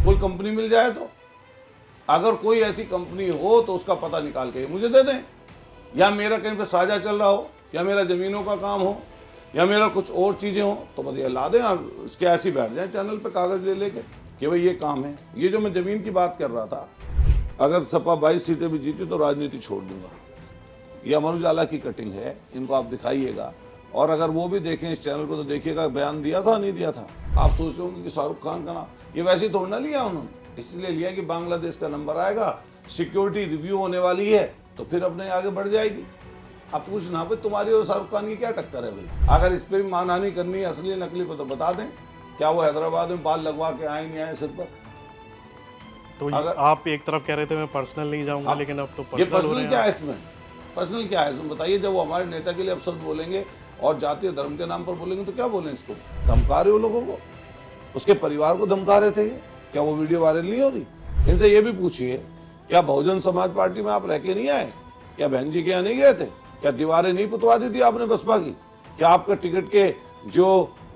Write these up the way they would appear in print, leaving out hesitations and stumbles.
कोई कंपनी मिल जाए तो, अगर कोई ऐसी कंपनी हो तो उसका पता निकाल के मुझे दे दें, या मेरा कहीं पे साझा चल रहा हो, या मेरा ज़मीनों का काम हो, या मेरा कुछ और चीज़ें हो, तो बताइए ला दें और उसके ऐसे ही बैठ जाए चैनल पे कागज़ ले लेके कि भाई ये काम है। ये जो मैं ज़मीन की बात कर रहा था, अगर सपा 22 सीटें भी जीती तो राजनीति छोड़ दूंगा। ये अमर उजाला की कटिंग है, इनको आप दिखाइएगा, और अगर वो भी देखें इस चैनल को तो देखिएगा बयान दिया था नहीं दिया था। आप सोचते होंगे कि शाहरुख खान का नाम, ये वैसे ही थोड़ा ना लिया उन्होंने, इसलिए लिया कि बांग्लादेश का नंबर आएगा, सिक्योरिटी रिव्यू होने वाली है तो फिर अपने आगे बढ़ जाएगी। आप पूछना भाई तुम्हारी और शाहरुख खान की क्या टक्कर है भाई। अगर इस पर भी मानहानि करनी है असली नकली पर तो बता दें, क्या वो हैदराबाद में बाल लगवा के आए नहीं आए सिर पर। तो अगर आप एक तरफ कह रहे थे मैं पर्सनल नहीं जाऊंगा, लेकिन अब तो ये पर्सनल क्या है इसमें, पर्सनल क्या है इसमें बताइए। जब वो हमारे नेता के लिए अपशब्द बोलेंगे और जातीय धर्म के नाम पर बोलेंगे तो क्या बोलें इसको, धमका रहे हो लोगों को, उसके परिवार को धमका रहे थे ये। क्या वो वीडियो वायरल नहीं हो रही? इनसे ये भी पूछिए, क्या बहुजन समाज पार्टी में आप रह के नहीं आए? क्या बहन जी के यहाँ नहीं गए थे? क्या दीवारें नहीं पुतवा दी थी आपने बसपा की? क्या आपका टिकट के जो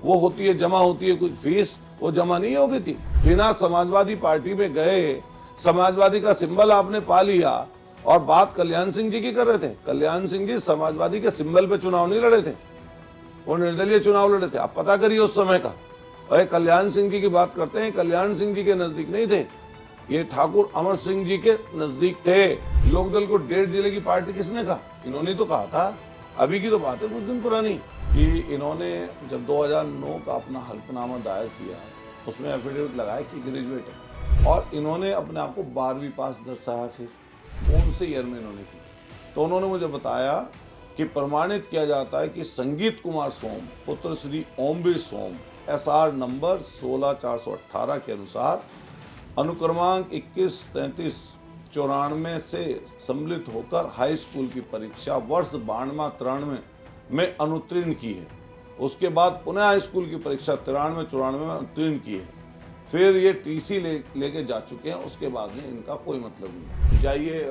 वो होती है जमा होती है कुछ फीस, वो जमा नहीं हो गई थी? बिना समाजवादी पार्टी में गए समाजवादी का सिंबल आपने पा लिया और बात कल्याण सिंह जी की कर रहे थे। कल्याण सिंह जी समाजवादी के सिंबल पे चुनाव नहीं लड़े थे, वो निर्दलीय चुनाव लड़े थे। आप पता करिए उस समय का। अरे कल्याण सिंह जी की बात करते हैं, कल्याण सिंह जी के नजदीक नहीं थे, ये ठाकुर अमर सिंह जी के नजदीक थे। लोकदल को 1.5 जिले की पार्टी किसने कहा? इन्होंने तो कहा था। अभी की तो बात है कुछ दिन पुरानी कि इन्होंने जब 2009 का अपना हल्फनामा दायर किया, उसमें एफिडेविट लगाया कि ग्रेजुएट है, और इन्होंने अपने आप को 12वीं पास दर्शाया। फिर कौन से ईयर में इन्होंने की? तो उन्होंने मुझे बताया कि प्रमाणित किया जाता है कि संगीत कुमार सोम पुत्र श्री ओमवीर सोम SR नंबर 16418 के अनुसार अनुक्रमांक 213394 से सम्मिलित होकर हाई स्कूल की परीक्षा वर्ष 92-93 में अनुत्तीर्ण की है। उसके बाद पुनः हाई स्कूल की परीक्षा 93-94 में अनुत्तीर्ण की है। फिर ये TC लेके जा चुके हैं, उसके बाद में इनका कोई मतलब नहीं। जाइए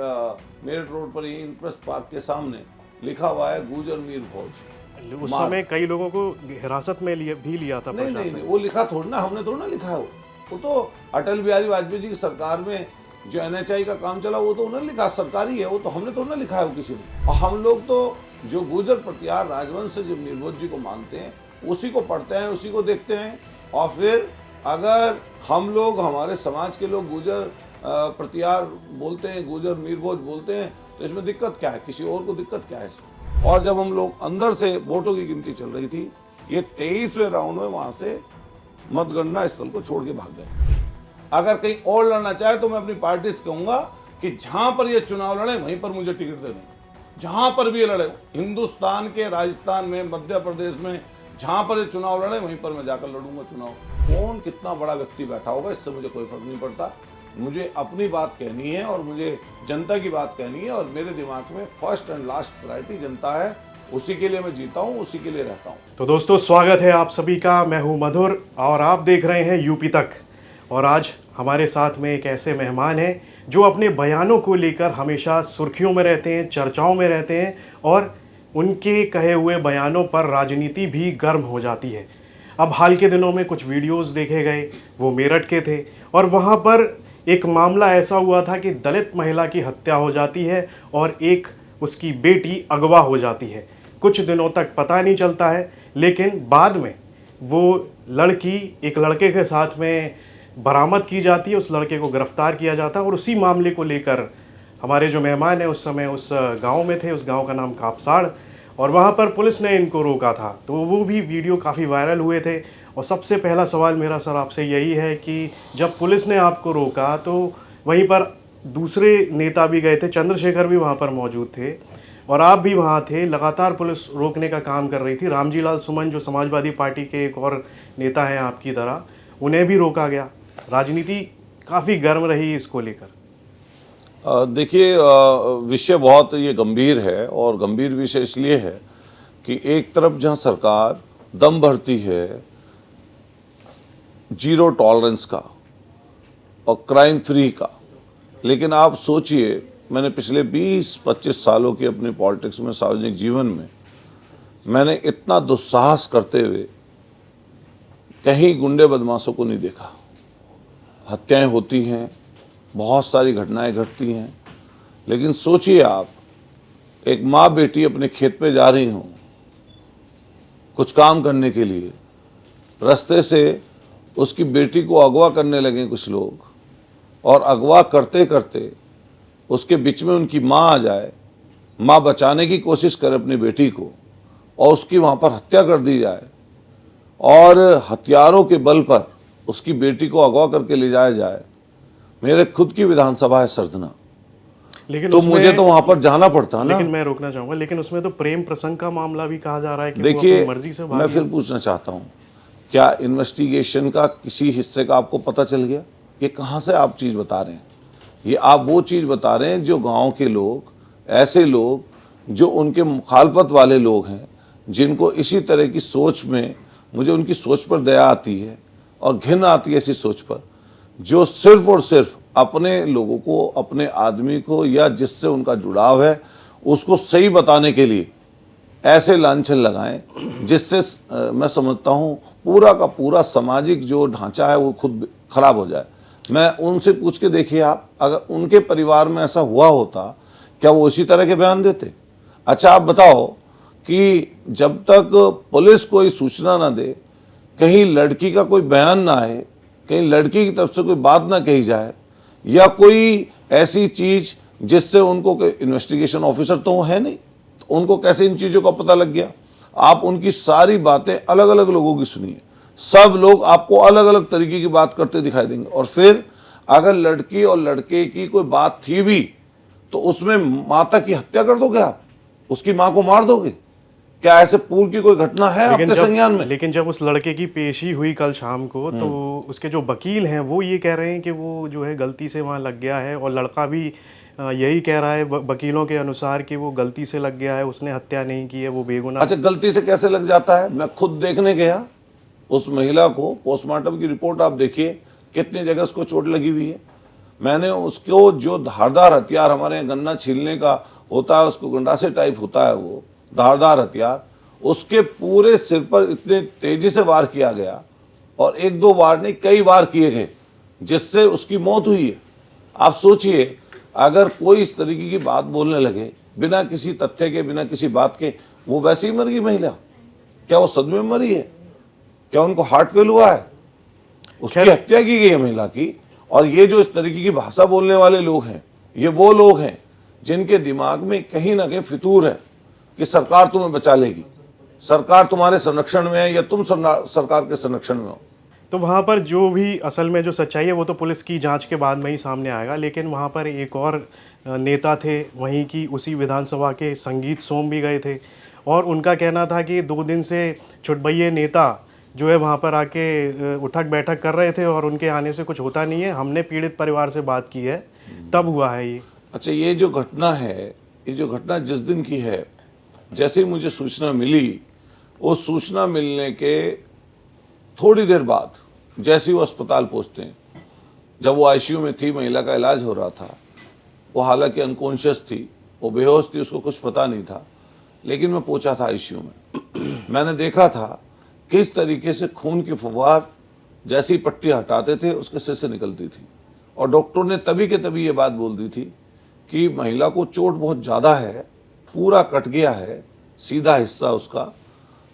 मेरठ रोड पर ही इंप्रेस पार्क के सामने लिखा हुआ है गुजर मीर भोज। उस समय कई लोगों को हिरासत में भी लिया था। नहीं, वो लिखा थोड़ा ना, हमने थोड़ा ना लिखा है वो तो अटल बिहारी वाजपेयी जी की सरकार में जो NHI का काम चला वो तो उन्होंने लिखा, सरकारी है वो तो, हमने थोड़ा ना लिखा है वो किसी ने। और हम लोग तो जो गुजर प्रतिहार राजवंश से जो मीरभोज जी को मानते हैं उसी को पढ़ते हैं, उसी को देखते हैं। और फिर अगर हम लोग, हमारे समाज के लोग गुजर प्रतिहार बोलते हैं, गुजर मीरभोज बोलते हैं, तो इसमें दिक्कत क्या है? किसी और को दिक्कत क्या है इसमें? और जब हम लोग अंदर से वोटों की गिनती चल रही थी, ये 23वें राउंड में वहां से मतगणना स्थल को छोड़ के भाग गए। अगर कहीं और लड़ना चाहे तो मैं अपनी पार्टी से कहूंगा कि जहां पर ये चुनाव लड़े वहीं पर मुझे टिकट दे दें। जहां पर भी ये लड़े, हिंदुस्तान के राजस्थान में, मध्य प्रदेश में, जहां पर ये चुनाव लड़े वहीं पर मैं जाकर लड़ूंगा चुनाव। कौन कितना बड़ा व्यक्ति बैठा होगा इससे मुझे कोई फर्क नहीं पड़ता। मुझे अपनी बात कहनी है और मुझे जनता की बात कहनी है, और मेरे दिमाग में फर्स्ट एंड लास्ट प्रायोरिटी जनता है। उसी के लिए मैं जीता हूँ, उसी के लिए रहता हूँ। तो दोस्तों स्वागत है आप सभी का, मैं हूँ मधुर और आप देख रहे हैं यूपी तक। और आज हमारे साथ में एक ऐसे मेहमान हैं जो अपने बयानों को लेकर हमेशा सुर्खियों में रहते हैं, चर्चाओं में रहते हैं, और उनके कहे हुए बयानों पर राजनीति भी गर्म हो जाती है। अब हाल के दिनों में कुछ वीडियोस देखे गए, वो मेरठ के थे, और वहाँ पर एक मामला ऐसा हुआ था कि दलित महिला की हत्या हो जाती है और एक उसकी बेटी अगवा हो जाती है। कुछ दिनों तक पता नहीं चलता है, लेकिन बाद में वो लड़की एक लड़के के साथ में बरामद की जाती है, उस लड़के को गिरफ्तार किया जाता है। और उसी मामले को लेकर हमारे जो मेहमान हैं उस समय उस गांव में थे, उस गांव का नाम कापसाड़, और वहां पर पुलिस ने इनको रोका था। तो वो भी वीडियो काफ़ी वायरल हुए थे। और सबसे पहला सवाल मेरा सर आपसे यही है कि जब पुलिस ने आपको रोका तो वहीं पर दूसरे नेता भी गए थे, चंद्रशेखर भी वहाँ पर मौजूद थे और आप भी वहाँ थे, लगातार पुलिस रोकने का काम कर रही थी। रामजी लाल सुमन जो समाजवादी पार्टी के एक और नेता हैं आपकी तरह, उन्हें भी रोका गया। राजनीति काफ़ी गर्म रही इसको लेकर। देखिए, विषय बहुत ये गंभीर है, और गंभीर विषय इसलिए है कि एक तरफ जहाँ सरकार दम भरती है जीरो टॉलरेंस का और क्राइम फ्री का, लेकिन आप सोचिए, मैंने पिछले 20-25 सालों की अपनी पॉलिटिक्स में, सार्वजनिक जीवन में, मैंने इतना दुस्साहस करते हुए कहीं गुंडे बदमाशों को नहीं देखा। हत्याएं होती हैं, बहुत सारी घटनाएं घटती हैं, लेकिन सोचिए आप, एक माँ बेटी अपने खेत पे जा रही हों कुछ काम करने के लिए, रास्ते से उसकी बेटी को अगवा करने लगे कुछ लोग, और अगवा करते करते उसके बीच में उनकी माँ आ जाए, माँ बचाने की कोशिश करे अपनी बेटी को और उसकी वहाँ पर हत्या कर दी जाए, और हथियारों के बल पर उसकी बेटी को अगवा करके ले जाया जाए। मेरे खुद की विधानसभा है सरधना, लेकिन तो मुझे तो वहां पर जाना पड़ता ना। लेकिन मैं रोकना चाहूंगा, लेकिन उसमें तो प्रेम प्रसंग का मामला भी कहा जा रहा है कि वो देखिए, अपनी मर्जी से मैं भागी। फिर पूछना चाहता हूँ, क्या इन्वेस्टिगेशन का किसी हिस्से का आपको पता चल गया? ये कहाँ से आप चीज़ बता रहे हैं? ये आप वो चीज़ बता रहे हैं जो गांव के लोग, ऐसे लोग जो उनके मुखालफत वाले लोग हैं, जिनको इसी तरह की सोच में, मुझे उनकी सोच पर दया आती है और घिन आती है ऐसी सोच पर, जो सिर्फ और सिर्फ अपने लोगों को, अपने आदमी को, या जिससे उनका जुड़ाव है उसको सही बताने के लिए ऐसे लांछन लगाएं, जिससे मैं समझता हूँ पूरा का पूरा सामाजिक जो ढांचा है वो खुद खराब हो जाए। मैं उनसे पूछ के देखिए आप, अगर उनके परिवार में ऐसा हुआ होता, क्या वो इसी तरह के बयान देते? अच्छा, आप बताओ कि जब तक पुलिस कोई सूचना ना दे, कहीं लड़की का कोई बयान ना आए, कहीं लड़की की तरफ से कोई बात ना कही जाए, या कोई ऐसी चीज जिससे उनको, इन्वेस्टिगेशन ऑफिसर तो वो है नहीं, तो उनको कैसे इन चीजों का पता लग गया? आप उनकी सारी बातें अलग अलग लोगों की सुनिए, सब लोग आपको अलग अलग तरीके की बात करते दिखाई देंगे। और फिर अगर लड़की और लड़के की कोई बात थी भी, तो उसमें माता की हत्या कर दोगे आप, उसकी मां को मार दोगे? क्या ऐसे पूर्व की कोई घटना है आपके संज्ञान में? लेकिन जब उस लड़के की पेशी हुई कल शाम को, तो उसके जो वकील हैं वो ये कह रहे हैं कि वो जो है गलती से वहाँ लग गया है, और लड़का भी यही कह रहा है वकीलों के अनुसार कि वो गलती से लग गया है, उसने हत्या नहीं की है, वो बेगुनाह। अच्छा, गलती से कैसे लग जाता है? मैं खुद देखने गया उस महिला को, पोस्टमार्टम की रिपोर्ट आप देखिए, कितनी जगह उसको चोट लगी हुई है। मैंने उसको, जो धारदार हथियार हमारे यहाँ गन्ना छीलने का होता है, उसको गंडासे टाइप होता है, वो धारदार हथियार, उसके पूरे सिर पर इतने तेजी से वार किया गया, और एक दो वार नहीं, कई वार किए गए, जिससे उसकी मौत हुई है। आप सोचिए, अगर कोई इस तरीके की बात बोलने लगे बिना किसी तथ्य के, बिना किसी बात के, वो वैसे ही मर गई महिला, क्या वो सदमे में मरी है? क्या उनको हार्ट फेल हुआ है? उसकी हत्या की गई है महिला की। और ये जो इस तरीके की भाषा बोलने वाले लोग हैं, ये वो लोग हैं जिनके दिमाग में कहीं ना कहीं फितूर है कि सरकार तुम्हें बचा लेगी, सरकार तुम्हारे संरक्षण में है, या तुम सरकार के संरक्षण में हो। तो वहाँ पर जो भी असल में जो सच्चाई है वो तो पुलिस की जांच के बाद में ही सामने आएगा। लेकिन वहाँ पर एक और नेता थे वहीं की, उसी विधानसभा के, संगीत सोम भी गए थे, और उनका कहना था कि 2 दिन से छुटभइये नेता जो है वहाँ पर आके उठक बैठक कर रहे थे, और उनके आने से कुछ होता नहीं है, हमने पीड़ित परिवार से बात की है, तब हुआ है ये। अच्छा, ये जो घटना है, ये जो घटना जिस दिन की है, जैसे ही मुझे सूचना मिली, वो सूचना मिलने के थोड़ी देर बाद जैसे ही वो अस्पताल पहुंचते हैं, जब वो आईसीयू में थी, महिला का इलाज हो रहा था, वो हालांकि अनकॉन्शियस थी, वो बेहोश थी, उसको कुछ पता नहीं था, लेकिन मैं पहुंचा था आईसीयू में। मैंने देखा था किस तरीके से खून की फुहार जैसी पट्टी हटाते थे उसके सिर से निकलती थी, और डॉक्टर ने तभी के तभी ये बात बोल दी थी कि महिला को चोट बहुत ज़्यादा है, पूरा कट गया है, सीधा हिस्सा उसका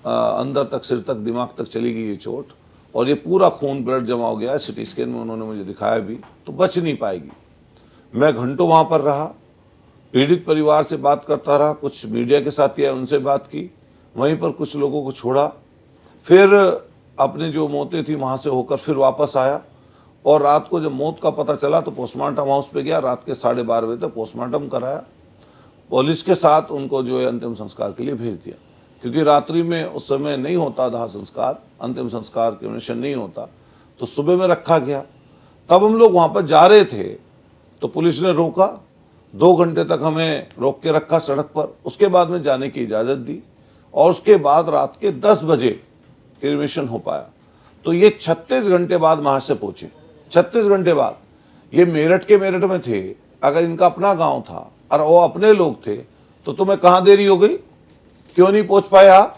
अंदर तक, सिर तक, दिमाग तक चली गई ये चोट, और ये पूरा खून, ब्लड जमा हो गया है। सिटी स्कैन में उन्होंने मुझे दिखाया भी, तो बच नहीं पाएगी। मैं घंटों वहाँ पर रहा, पीड़ित परिवार से बात करता रहा, कुछ मीडिया के साथी आए उनसे बात की, वहीं पर कुछ लोगों को छोड़ा, फिर अपने जो मौतें थी वहाँ से होकर फिर वापस आया, और रात को जब मौत का पता चला तो पोस्टमार्टम हाउस पे गया, रात के 12:30 बजे तक पोस्टमार्टम कराया, पुलिस के साथ उनको जो है अंतिम संस्कार के लिए भेज दिया, क्योंकि रात्रि में उस समय नहीं होता दाह संस्कार, अंतिम संस्कार क्रिमेशन नहीं होता, तो सुबह में रखा गया। तब हम लोग वहाँ पर जा रहे थे तो पुलिस ने रोका, 2 घंटे तक हमें रोक के रखा सड़क पर, उसके बाद में जाने की इजाज़त दी, और उसके बाद रात के 10 बजे क्रिमेशन हो पाया। तो ये 36 घंटे बाद वहाँ से पहुँचे, 36 घंटे बाद। ये मेरठ में थे, अगर इनका अपना गाँव था और वो अपने लोग थे, तो तुम्हें कहाँ देरी हो गई, क्यों नहीं पहुँच पाए आप?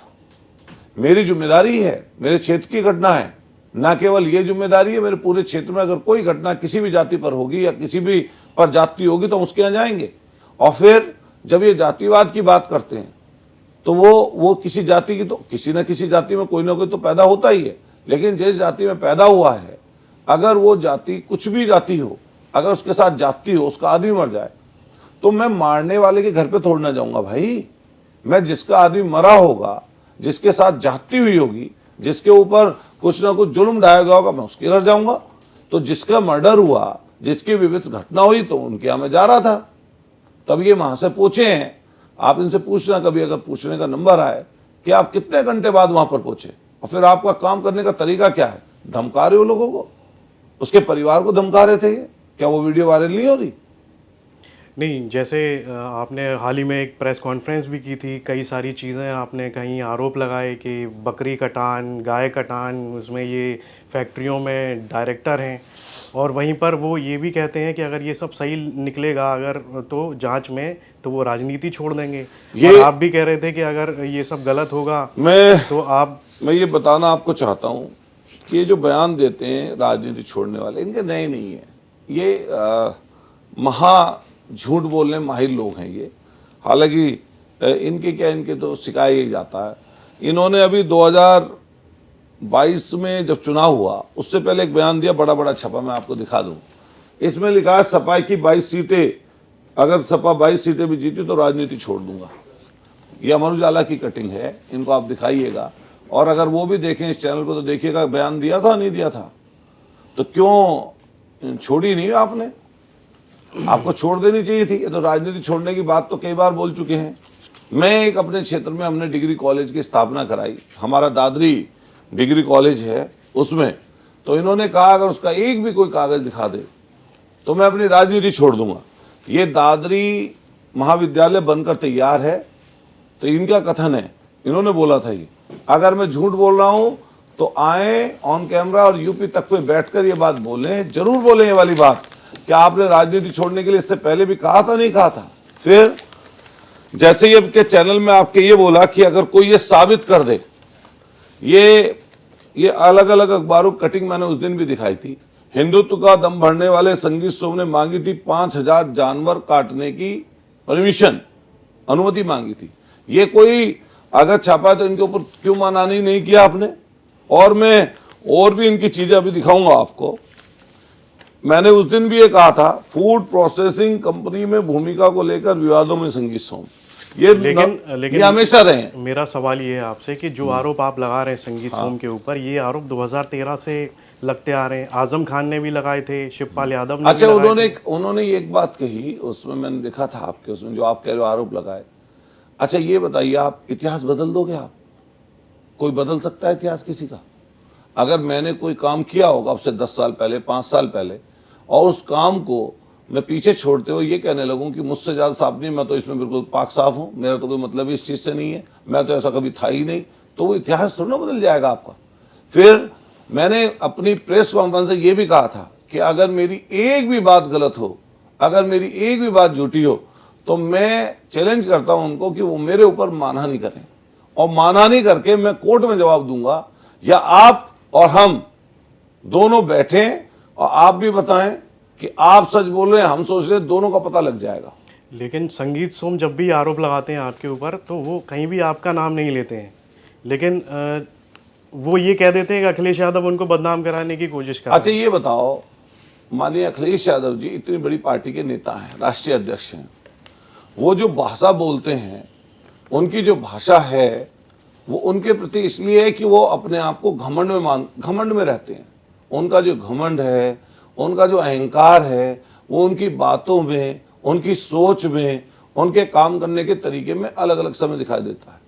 मेरी जिम्मेदारी है, मेरे क्षेत्र की घटना है, ना केवल ये जिम्मेदारी है, मेरे पूरे क्षेत्र में अगर कोई घटना किसी भी जाति पर होगी या किसी भी पर जाति होगी तो हम उसके यहाँ जाएंगे। और फिर जब ये जातिवाद की बात करते हैं तो वो किसी जाति की, तो किसी न किसी जाति में कोई ना कोई तो पैदा होता ही है, लेकिन जिस जाति में पैदा हुआ है अगर वो जाति कुछ भी जाति हो, अगर उसके साथ जाति हो, उसका आदमी मर जाए तो मैं मारने वाले के घर पे थोड़ ना जाऊंगा भाई। मैं जिसका आदमी मरा होगा, जिसके साथ जाति हुई होगी, जिसके ऊपर कुछ ना कुछ जुल्म ढाया गया होगा, मैं उसके घर जाऊंगा। तो जिसका मर्डर हुआ, जिसकी विविध घटना हुई, तो उनके यहाँ मैं जा रहा था। तब ये वहां से पूछे हैं, आप इनसे पूछना कभी अगर पूछने का नंबर आए कि आप कितने घंटे बाद वहां पर पहुंचे और फिर आपका काम करने का तरीका क्या है। धमका रहे हो लोगों को, उसके परिवार को धमका रहे थे। ये क्या वो वीडियो वायरल नहीं हो रही? नहीं, जैसे आपने हाल ही में एक प्रेस कॉन्फ्रेंस भी की थी, कई सारी चीज़ें आपने कहीं आरोप लगाए कि बकरी कटान, गाय कटान, उसमें ये फैक्ट्रियों में डायरेक्टर हैं, और वहीं पर वो ये भी कहते हैं कि अगर ये सब सही निकलेगा अगर तो जांच में, तो वो राजनीति छोड़ देंगे। और आप भी कह रहे थे कि अगर ये सब गलत होगा तो मैं ये बताना आपको चाहता हूँ कि ये जो बयान देते हैं राजनीति छोड़ने वाले, इनके नए नहीं है। ये महा झूठ बोलने माहिर लोग हैं ये। हालांकि इनके क्या, इनके तो सिखाया ही जाता है। इन्होंने अभी 2022 में जब चुनाव हुआ उससे पहले एक बयान दिया, बड़ा बड़ा छपा, मैं आपको दिखा दूं। इसमें लिखा है सपा की 22 सीटें, अगर सपा 22 सीटें भी जीती तो राजनीति छोड़ दूंगा। ये अमर उजाला की कटिंग है, इनको आप दिखाइएगा। और अगर वो भी देखें इस चैनल को तो देखिएगा बयान दिया था नहीं दिया था, तो क्यों छोड़ी नहीं आपने? आपको छोड़ देनी चाहिए थी। ये तो राजनीति छोड़ने की बात तो कई बार बोल चुके हैं। मैं एक अपने क्षेत्र में हमने डिग्री कॉलेज की स्थापना कराई, हमारा दादरी डिग्री कॉलेज है उसमें, तो इन्होंने कहा अगर उसका एक भी कोई कागज दिखा दे तो मैं अपनी राजनीति छोड़ दूंगा। ये दादरी महाविद्यालय बनकर तैयार है, तो इनका कथन है, इन्होंने बोला था ये, अगर मैं झूठ बोल रहा हूं तो आए ऑन कैमरा और यूपी तक पे बैठकर ये बात बोलें, जरूर बोलें ये वाली बात कि आपने राजनीति छोड़ने के लिए इससे पहले भी कहा था, नहीं कहा था। फिर जैसे ये के चैनल में आपके ये बोला कि अगर कोई ये साबित कर दे, ये अलग अलग अखबारों की कटिंग मैंने उस दिन भी दिखाई थी। हिंदुत्व का दम भरने वाले संगीत सोम ने मांगी थी 5000 जानवर काटने की परमिशन, अनुमति मांगी थी। ये कोई अगर छापा है तो इनके ऊपर क्यों मानहानि नहीं किया आपने? और मैं और भी इनकी चीजें अभी दिखाऊंगा आपको। मैंने उस दिन भी ये कहा था, फूड प्रोसेसिंग कंपनी में भूमिका को लेकर विवादों में संगीत सोम, लेकिन हमेशा रहे हैं। मेरा सवाल ये है आपसे कि जो आरोप आप लगा रहे हैं संगीत सोम के ऊपर, ये आरोप 2013 से लगते आ रहे हैं। आजम खान ने भी लगाए थे, शिवपाल यादव ने। अच्छा, उन्होंने एक बात कही, उसमें मैंने देखा था आपके, उसमें जो आप कह रहे हो आरोप लगाए। अच्छा ये बताइए, आप इतिहास बदल दोगे? आप कोई बदल सकता है इतिहास किसी का? अगर मैंने कोई काम किया होगा अब से 10 साल पहले, 5 साल पहले, और उस काम को मैं पीछे छोड़ते हुए ये कहने लगूं कि मुझसे ज़्यादा साफ नहीं, मैं तो इसमें बिल्कुल पाक साफ हूं, मेरा तो कोई मतलब इस चीज़ से नहीं है, मैं तो ऐसा कभी था ही नहीं, तो वो इतिहास थोड़ा ना बदल जाएगा आपका। फिर मैंने अपनी प्रेस कॉन्फ्रेंस से ये भी कहा था कि अगर मेरी एक भी बात गलत हो, अगर मेरी एक भी बात झूठी हो, तो मैं चैलेंज करता हूं उनको कि वो मेरे ऊपर मानहानि करें, और मानहानि करके मैं कोर्ट में जवाब दूंगा, या आप और हम दोनों बैठें और आप भी बताएं कि आप सच बोल रहे हैं, हम सोच रहे हैं, दोनों का पता लग जाएगा। लेकिन संगीत सोम जब भी आरोप लगाते हैं आपके ऊपर तो वो कहीं भी आपका नाम नहीं लेते हैं, लेकिन वो ये कह देते हैं कि अखिलेश यादव उनको बदनाम कराने की कोशिश कर रहे हैं। अच्छा ये बताओ, माननीय अखिलेश यादव जी इतनी बड़ी पार्टी के नेता हैं, राष्ट्रीय अध्यक्ष हैं, वो जो भाषा बोलते हैं, उनकी जो भाषा है वो उनके प्रति इसलिए है कि वो अपने आप को घमंड में रहते हैं। उनका जो घमंड है, उनका जो अहंकार है, वो उनकी बातों में, उनकी सोच में, उनके काम करने के तरीके में अलग अलग समय दिखाई देता है।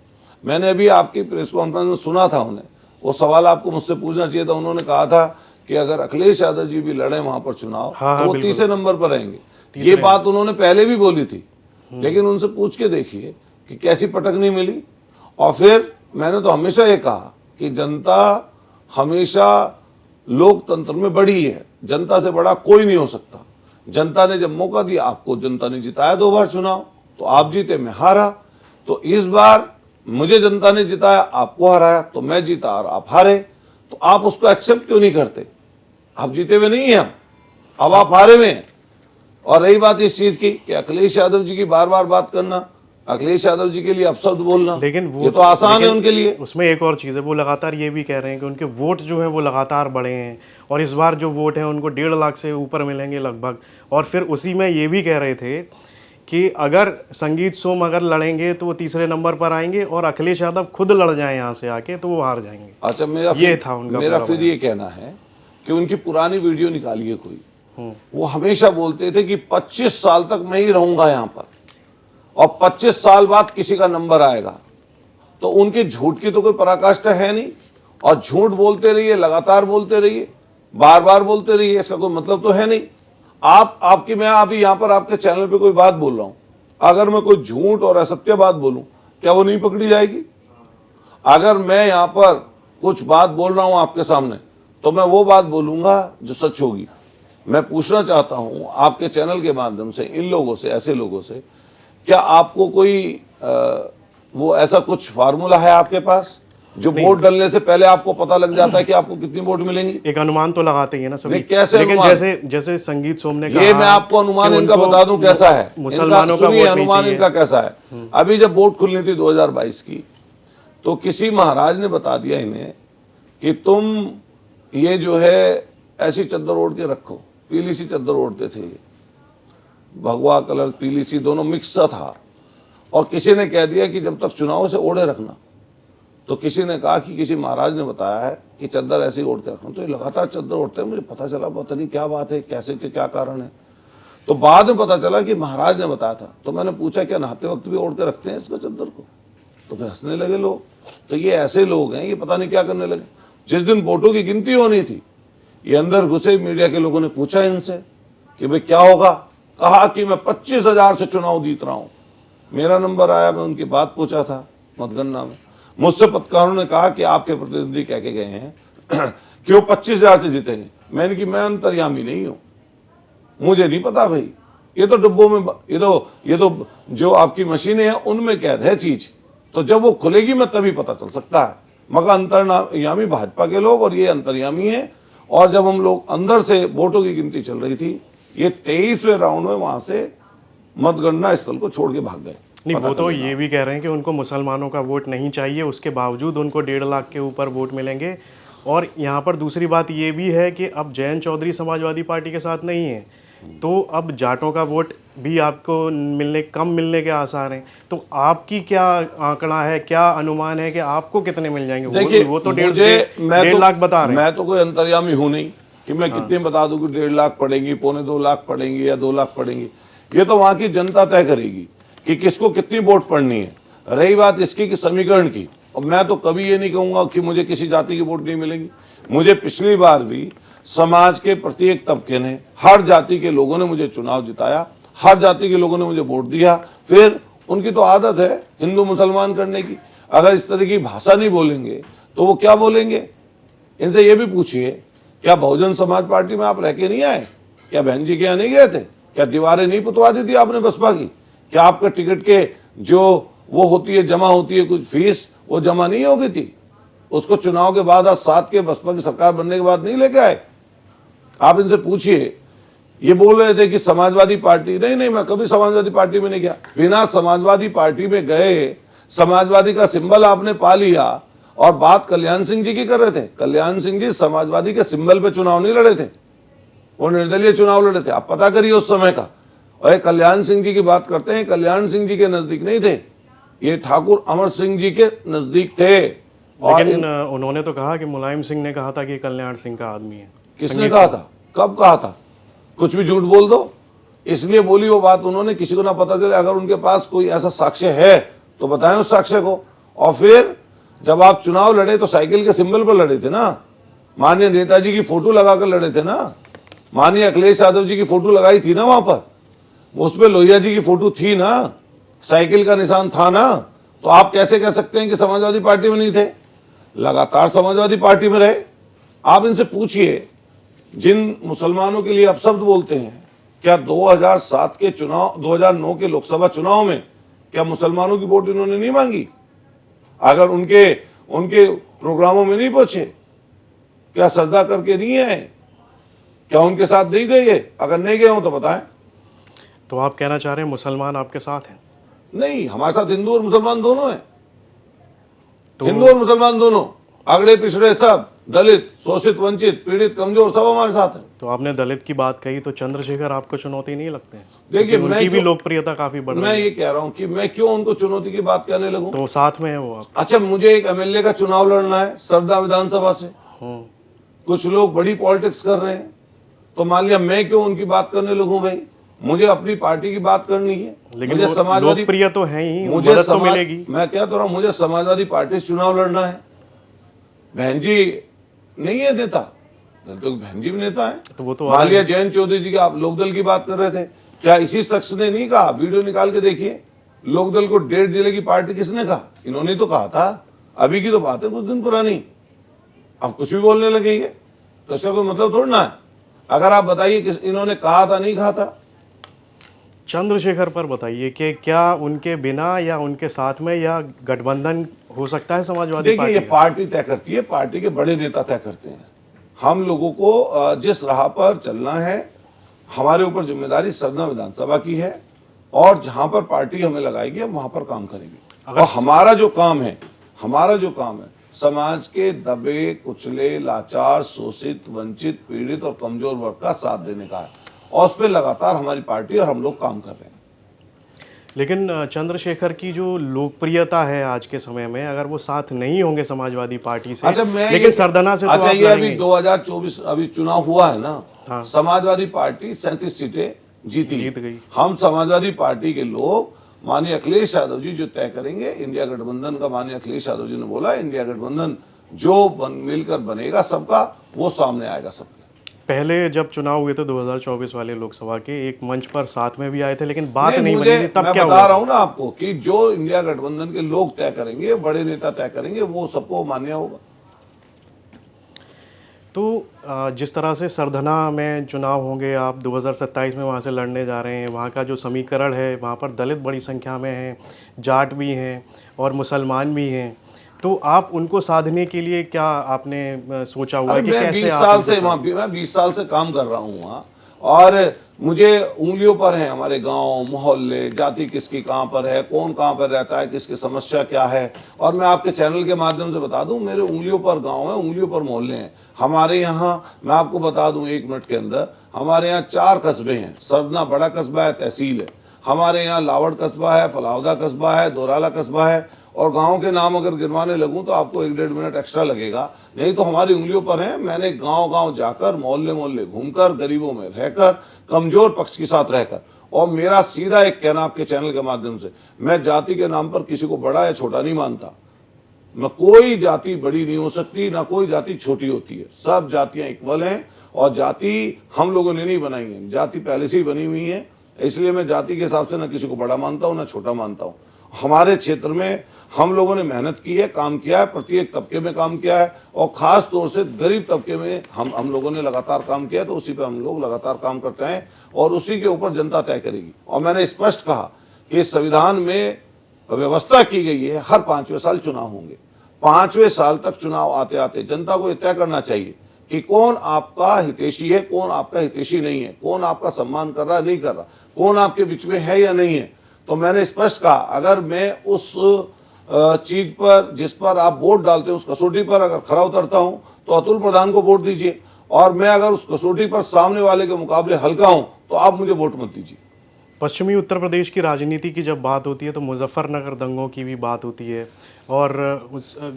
मैंने अभी आपकी प्रेस कॉन्फ्रेंस में सुना था, उन्हें वो सवाल आपको मुझसे पूछना चाहिए था। उन्होंने कहा था कि अगर अखिलेश यादव जी भी लड़े वहां पर चुनाव, तो वो तीसरे नंबर पर रहेंगे। ये बात उन्होंने पहले भी बोली थी, लेकिन उनसे पूछ के देखिए कि कैसी पटकनी मिली। और फिर मैंने तो हमेशा ये कहा कि जनता हमेशा लोकतंत्र में बड़ी है, जनता से बड़ा कोई नहीं हो सकता। जनता ने जब मौका दिया, आपको जनता ने जिताया 2 बार चुनाव, तो आप जीते, मैं हारा। तो इस बार मुझे जनता ने जिताया, आपको हराया, तो मैं जीता और आप हारे। तो आप उसको एक्सेप्ट क्यों नहीं करते? आप जीते हुए नहीं हैं, अब आप हारे हुए हैं। और रही बात इस चीज की कि अखिलेश यादव जी की बार बार बात करना, अखिलेश यादव जी के लिए अपशब्द बोलना, लेकिन वो ये तो आसान है उनके लिए। उसमें एक और चीज़ है, वो लगातार ये भी कह रहे हैं कि उनके वोट जो हैं वो लगातार बढ़े हैं और इस बार जो वोट हैं उनको 1.5 लाख से ऊपर मिलेंगे लगभग। और फिर उसी में ये भी कह रहे थे कि अगर संगीत सोम अगर लड़ेंगे तो वो तीसरे नंबर पर आएंगे और अखिलेश यादव खुद लड़ जाए यहाँ से आके तो वो हार जाएंगे। अच्छा, मेरा फिर ये कहना है कि उनकी पुरानी वीडियो निकालिए कोई। वो हमेशा बोलते थे कि 25 साल तक मैं ही रहूंगा यहाँ पर और 25 साल बाद किसी का नंबर आएगा। तो उनके झूठ की तो कोई पराकाष्ठा है नहीं, और झूठ बोलते रहिए, लगातार बोलते रहिए, बार बार बोलते रहिए, इसका कोई मतलब तो है नहीं। मैं अभी यहाँ पर आपके चैनल पे कोई बात बोल रहा हूँ, अगर मैं कोई झूठ और असत्य बात बोलूं, क्या वो नहीं पकड़ी जाएगी? अगर मैं यहाँ पर कुछ बात बोल रहा हूँ आपके सामने, तो मैं वो बात बोलूंगा जो सच होगी। मैं पूछना चाहता हूं आपके चैनल के माध्यम से इन लोगों से, ऐसे लोगों से, क्या आपको कोई वो ऐसा कुछ फार्मूला है आपके पास जो वोट डालने से पहले आपको पता लग जाता है कि आपको कितनी वोट मिलेंगी? एक अनुमान तो लगाते ही है ना सभी। कैसे लेकिन अनुमान? जैसे संगीत सोम ने कहा, ये मैं आपको अनुमान इनका बता दूं कैसा है। मुसलमानों का वोट अनुमान इनका कैसा है। अभी जब वोट खुलनी थी 2022 की, तो किसी महाराज ने बता दिया इन्हें कि तुम ये जो है ऐसी चद्दर ओढ़ के रखो। पीली सी चद्दर ओढ़ते थे ये, भगवा कलर पीली सी दोनों मिक्स था। और किसी ने कह दिया कि जब तक चुनाव से ओढ़े रखना। तो किसी ने कहा कि किसी महाराज ने बताया है कि चद्दर ऐसे ही ओढ़ के रखना। तो ये लगातार चद्दर ओढ़ते हैं। मुझे पता चला पता नहीं क्या बात है, कैसे के क्या कारण है। तो बाद में पता चला कि महाराज ने बताया था। तो मैंने पूछा क्या नहाते वक्त भी ओढ़ के रखते हैं इसको चद्दर को? तो फिर हंसने लगे लोग। तो ये ऐसे लोग हैं, ये पता नहीं क्या करने लगे। जिस दिन वोटों की गिनती होनी थी, ये अंदर घुसे मीडिया के लोगों ने पूछा इनसे कि भाई क्या होगा? कहा कि मैं 25,000 से चुनाव जीत रहा हूं। मेरा नंबर आया, मैं उनकी बात पूछा था मतगणना में। मुझसे पत्रकारों ने कहा कि आपके प्रतिनिधि कह के गए हैं कि वो 25,000 से जीतेंगे। मैंने कि मैं अंतर्यामी नहीं हूं, मुझे नहीं पता भाई। ये तो डिब्बों में, ये तो जो आपकी मशीनें हैं उनमें कैद है चीज। तो जब वो खुलेगी मैं तभी पता चल सकता है। मगर अंतर्यामी भाजपा के लोग और ये अंतर्यामी है। और जब हम लोग अंदर से वोटों की गिनती चल रही थी, ये 23वें राउंड में वहां से मतगणना स्थल को छोड़ के भाग गए। नहीं, वो तो ये भी कह रहे हैं कि उनको मुसलमानों का वोट नहीं चाहिए, उसके बावजूद उनको 1.5 लाख के ऊपर वोट मिलेंगे। और यहाँ पर दूसरी बात ये भी है कि अब जयंत चौधरी समाजवादी पार्टी के साथ नहीं है, तो अब जाटों का वोट भी आपको कम मिलने के आसार हैं। तो आपकी क्या आंकड़ा है, क्या अनुमान है कि आपको कितने मिल जाएंगे? देखिए, वो तो 1.5 लाख बता रहे हैं। मैं तो कोई अंतर्यामी हूं नहीं कि मैं कितने बता दूं कि 1.5 लाख पड़ेंगी, 2.25 लाख पड़ेंगी या 2 लाख पड़ेंगी। ये तो वहां की जनता तय करेगी कि किसको कितनी वोट पड़नी है। रही बात इसकी कि समीकरण की, और मैं तो कभी ये नहीं कहूंगा कि मुझे किसी जाति की वोट नहीं मिलेगी। मुझे पिछली बार भी समाज के प्रत्येक तबके ने, हर जाति के लोगों ने मुझे चुनाव जिताया, हर जाति के लोगों ने मुझे वोट दिया। फिर उनकी तो आदत है हिंदू मुसलमान करने की। अगर इस तरह की भाषा नहीं बोलेंगे तो वो क्या बोलेंगे? इनसे ये भी पूछिए, क्या बहुजन समाज पार्टी में आप रह के नहीं आए? क्या बहन जी के यहाँ नहीं गए थे? क्या दीवारें नहीं पुतवा दी थी आपने बसपा की? क्या आपका टिकट के जो वो होती है, जमा होती है कुछ फीस, वो जमा नहीं हो गई थी? उसको चुनाव के बाद आज 7 के बसपा की सरकार बनने के बाद नहीं लेके आए? आप इनसे पूछिए। ये बोल रहे थे कि समाजवादी पार्टी, नहीं, मैं कभी समाजवादी पार्टी में नहीं गया। बिना समाजवादी पार्टी में गए, समाजवादी का सिंबल आपने पा लिया और बात कल्याण सिंह जी की कर रहे थे। कल्याण सिंह जी समाजवादी के सिंबल पे चुनाव नहीं लड़े थे, वो निर्दलीय चुनाव लड़े थे। आप पता करिए उस समय का। और कल्याण सिंह जी की बात करते हैं, कल्याण सिंह जी के नजदीक नहीं थे, ये ठाकुर अमर सिंह जी के नजदीक थे। लेकिन उन्होंने तो कहा कि मुलायम सिंह ने कहा था कि कल्याण सिंह का आदमी है। किसने कहा था? कब कहा था? कुछ भी झूठ बोल दो। इसलिए बोली वो बात उन्होंने, किसी को ना पता चले। अगर उनके पास कोई ऐसा साक्ष्य है तो बताएं उस साक्ष्य को। और फिर जब आप चुनाव लड़े तो साइकिल के सिंबल पर लड़े थे ना, माननीय नेताजी की फोटो लगाकर लड़े थे ना, माननीय अखिलेश यादव जी की फोटो लगाई थी ना, वहां पर उसपे लोहिया जी की फोटो थी ना, साइकिल का निशान था ना। तो आप कैसे कह सकते हैं कि समाजवादी पार्टी में नहीं थे? लगातार समाजवादी पार्टी में रहे। आप इनसे पूछिए, जिन मुसलमानों के लिए अपशब्द बोलते हैं, क्या 2007 के चुनाव, 2009 के लोकसभा चुनाव में क्या मुसलमानों की वोट इन्होंने नहीं मांगी? अगर उनके प्रोग्रामों में नहीं पहुंचे, क्या श्रद्धा करके नहीं है? क्या उनके साथ नहीं गए? अगर नहीं गए हो तो बताएं। तो आप कहना चाह रहे हैं मुसलमान आपके साथ हैं? नहीं, हमारे साथ हिंदू और मुसलमान दोनों हैं। तो हिंदू और मुसलमान दोनों, अगड़े पिछड़े सब, दलित, शोषित, वंचित, पीड़ित, कमजोर, सब हमारे साथ हैं। तो आपने दलित की बात कही, तो चंद्रशेखर आपको चुनौती नहीं लगते हैं? देखिए, क्योंकि उनकी भी लोकप्रियता काफी बढ़ मैं रही है। ये कह रहा हूं कि मैं क्यों उनको चुनौती की बात करने लगूं? तो साथ में है वो आप। अच्छा, मुझे एक एमएलए का चुनाव लड़ना है सरदा विधानसभा से। कुछ लोग बड़ी पॉलिटिक्स कर रहे हैं, तो मान लिया मैं क्यों उनकी बात करने लगूं? भाई, मुझे अपनी पार्टी की बात करनी है। लेकिन मुझे समाजवादी, लोकप्रिय तो है ही, मुझे मदद तो मिलेगी। मैं क्या तो रहा हूं, मुझे समाजवादी पार्टी से चुनाव लड़ना है। बहन जी नहीं है नेता, तो बहन जी भी नेता है। तो वो तो मालिया जयंत चौधरी जी का आप लोकदल की बात कर रहे थे, क्या इसी शख्स ने नहीं कहा? वीडियो निकाल के देखिए, लोकदल को 1.5 जिले की पार्टी किसने कहा? इन्होंने तो कहा था। अभी की तो बात है कुछ दिन पुरानी, अब कुछ भी बोलने लगेंगे, तो इसका कोई मतलब थोड़ा ना है। अगर आप बताइए किस इन्होंने कहा था, नहीं कहा था? चंद्रशेखर पर बताइए कि क्या उनके बिना या उनके साथ में या गठबंधन हो सकता है समाजवादी देखिए, ये पार्टी का? पार्टी तय करती है, पार्टी के बड़े नेता तय करते हैं। हम लोगों को जिस राह पर चलना है, हमारे ऊपर जिम्मेदारी सरना विधानसभा की है, और जहां पर पार्टी हमें लगाएगी हम वहां पर काम करेंगे। और हमारा जो काम है, समाज के दबे कुचले, लाचार, शोषित, वंचित, पीड़ित और कमजोर वर्ग का साथ देने का है, और उस पर लगातार हमारी पार्टी और हम लोग काम कर रहे हैं। लेकिन चंद्रशेखर की जो लोकप्रियता है आज के समय में, अगर वो साथ नहीं होंगे समाजवादी पार्टी से, अच्छा, मैं लेकिन सरदना से तो अच्छा, आप ये अभी लड़ेंगे। 2024 अभी चुनाव हुआ है ना, हाँ। समाजवादी पार्टी 37 सीटें जीत गई। हम समाजवादी पार्टी के लोग, माननीय अखिलेश यादव जी जो तय करेंगे, इंडिया गठबंधन का, माननीय अखिलेश यादव जी ने बोला इंडिया गठबंधन जो मिलकर बनेगा सबका, वो सामने आएगा सबके। पहले जब चुनाव हुए थे 2024 वाले लोकसभा के, एक मंच पर साथ में भी आए थे, लेकिन बात नहीं बनी थी। तब मैं क्या बता हुआ? रहा हूं ना आपको कि जो इंडिया गठबंधन के लोग तय करेंगे, बड़े नेता तय करेंगे, वो सबको मान्य होगा। तो जिस तरह से सरधना में चुनाव होंगे, आप 2027 में वहाँ से लड़ने जा रहे हैं, वहाँ का जो समीकरण है, वहाँ पर दलित बड़ी संख्या में हैं, जाट भी हैं और मुसलमान भी हैं, तो आप उनको साधने के लिए क्या आपने सोचा हुआ है कि मैं कैसे 20 आप साल उनको से मैं 20 साल से काम कर रहा हूँ वहाँ, और मुझे उंगलियों पर है हमारे गांव, मोहल्ले, जाति किसकी कहाँ पर है, कौन कहाँ पर रहता है, किसकी समस्या क्या है। और मैं आपके चैनल के माध्यम से बता दूं, मेरे उंगलियों पर गांव है, उंगलियों पर मोहल्ले हैं। हमारे यहाँ, मैं आपको बता दूं 1 मिनट के अंदर, हमारे यहाँ 4 कस्बे हैं। सरना बड़ा कस्बा है, तहसील है। हमारे यहाँ लावड़ कस्बा है, फलावदा कस्बा है, दोराला कस्बा है, और गांव के नाम अगर गिनवाने लगूं तो आपको 1-1.5 मिनट एक्स्ट्रा लगेगा, नहीं तो हमारी उंगलियों पर है। मैंने गांव-गांव जाकर, मोहल्ले मोहल्ले घूमकर, गरीबों में रहकर, कमजोर पक्ष के साथ रहकर, और मेरा सीधा एक कहना आपके चैनल के माध्यम से, मैं जाति के नाम पर किसी को बड़ा या छोटा नहीं मानता। मैं, कोई जाति बड़ी नहीं हो सकती, ना कोई जाति छोटी होती है। सब जातियां इक्वल हैं, और जाति हम लोगों ने नहीं बनाई है, जाति पहले से ही बनी हुई है। इसलिए मैं जाति के हिसाब से ना किसी को बड़ा मानता हूँ, ना छोटा मानता हूँ। हमारे क्षेत्र में हम लोगों ने मेहनत की है, काम किया है, प्रत्येक तबके में काम किया है, और खास तौर से गरीब तबके में हम लोगों ने लगातार काम किया है। तो उसी पे हम लोग लगातार काम करते हैं, और उसी के ऊपर जनता तय करेगी। और मैंने स्पष्ट कहा कि संविधान में व्यवस्था की गई है, हर 5वें साल चुनाव होंगे। 5वें साल तक चुनाव आते आते जनता को यह तय करना चाहिए कि कौन आपका हितैषी है, कौन आपका हितैषी नहीं है, कौन आपका सम्मान कर रहा नहीं कर रहा, कौन आपके बीच में है या नहीं है। तो मैंने स्पष्ट कहा, अगर मैं उस चीज पर, जिस पर आप वोट डालते हैं, उस कसौटी पर अगर खरा उतरता हूं, तो अतुल प्रधान को वोट दीजिए, और मैं अगर उस कसौटी पर सामने वाले के मुकाबले हल्का हूं, तो आप मुझे वोट मत दीजिए। पश्चिमी उत्तर प्रदेश की राजनीति की जब बात होती है, तो मुजफ्फरनगर दंगों की भी बात होती है, और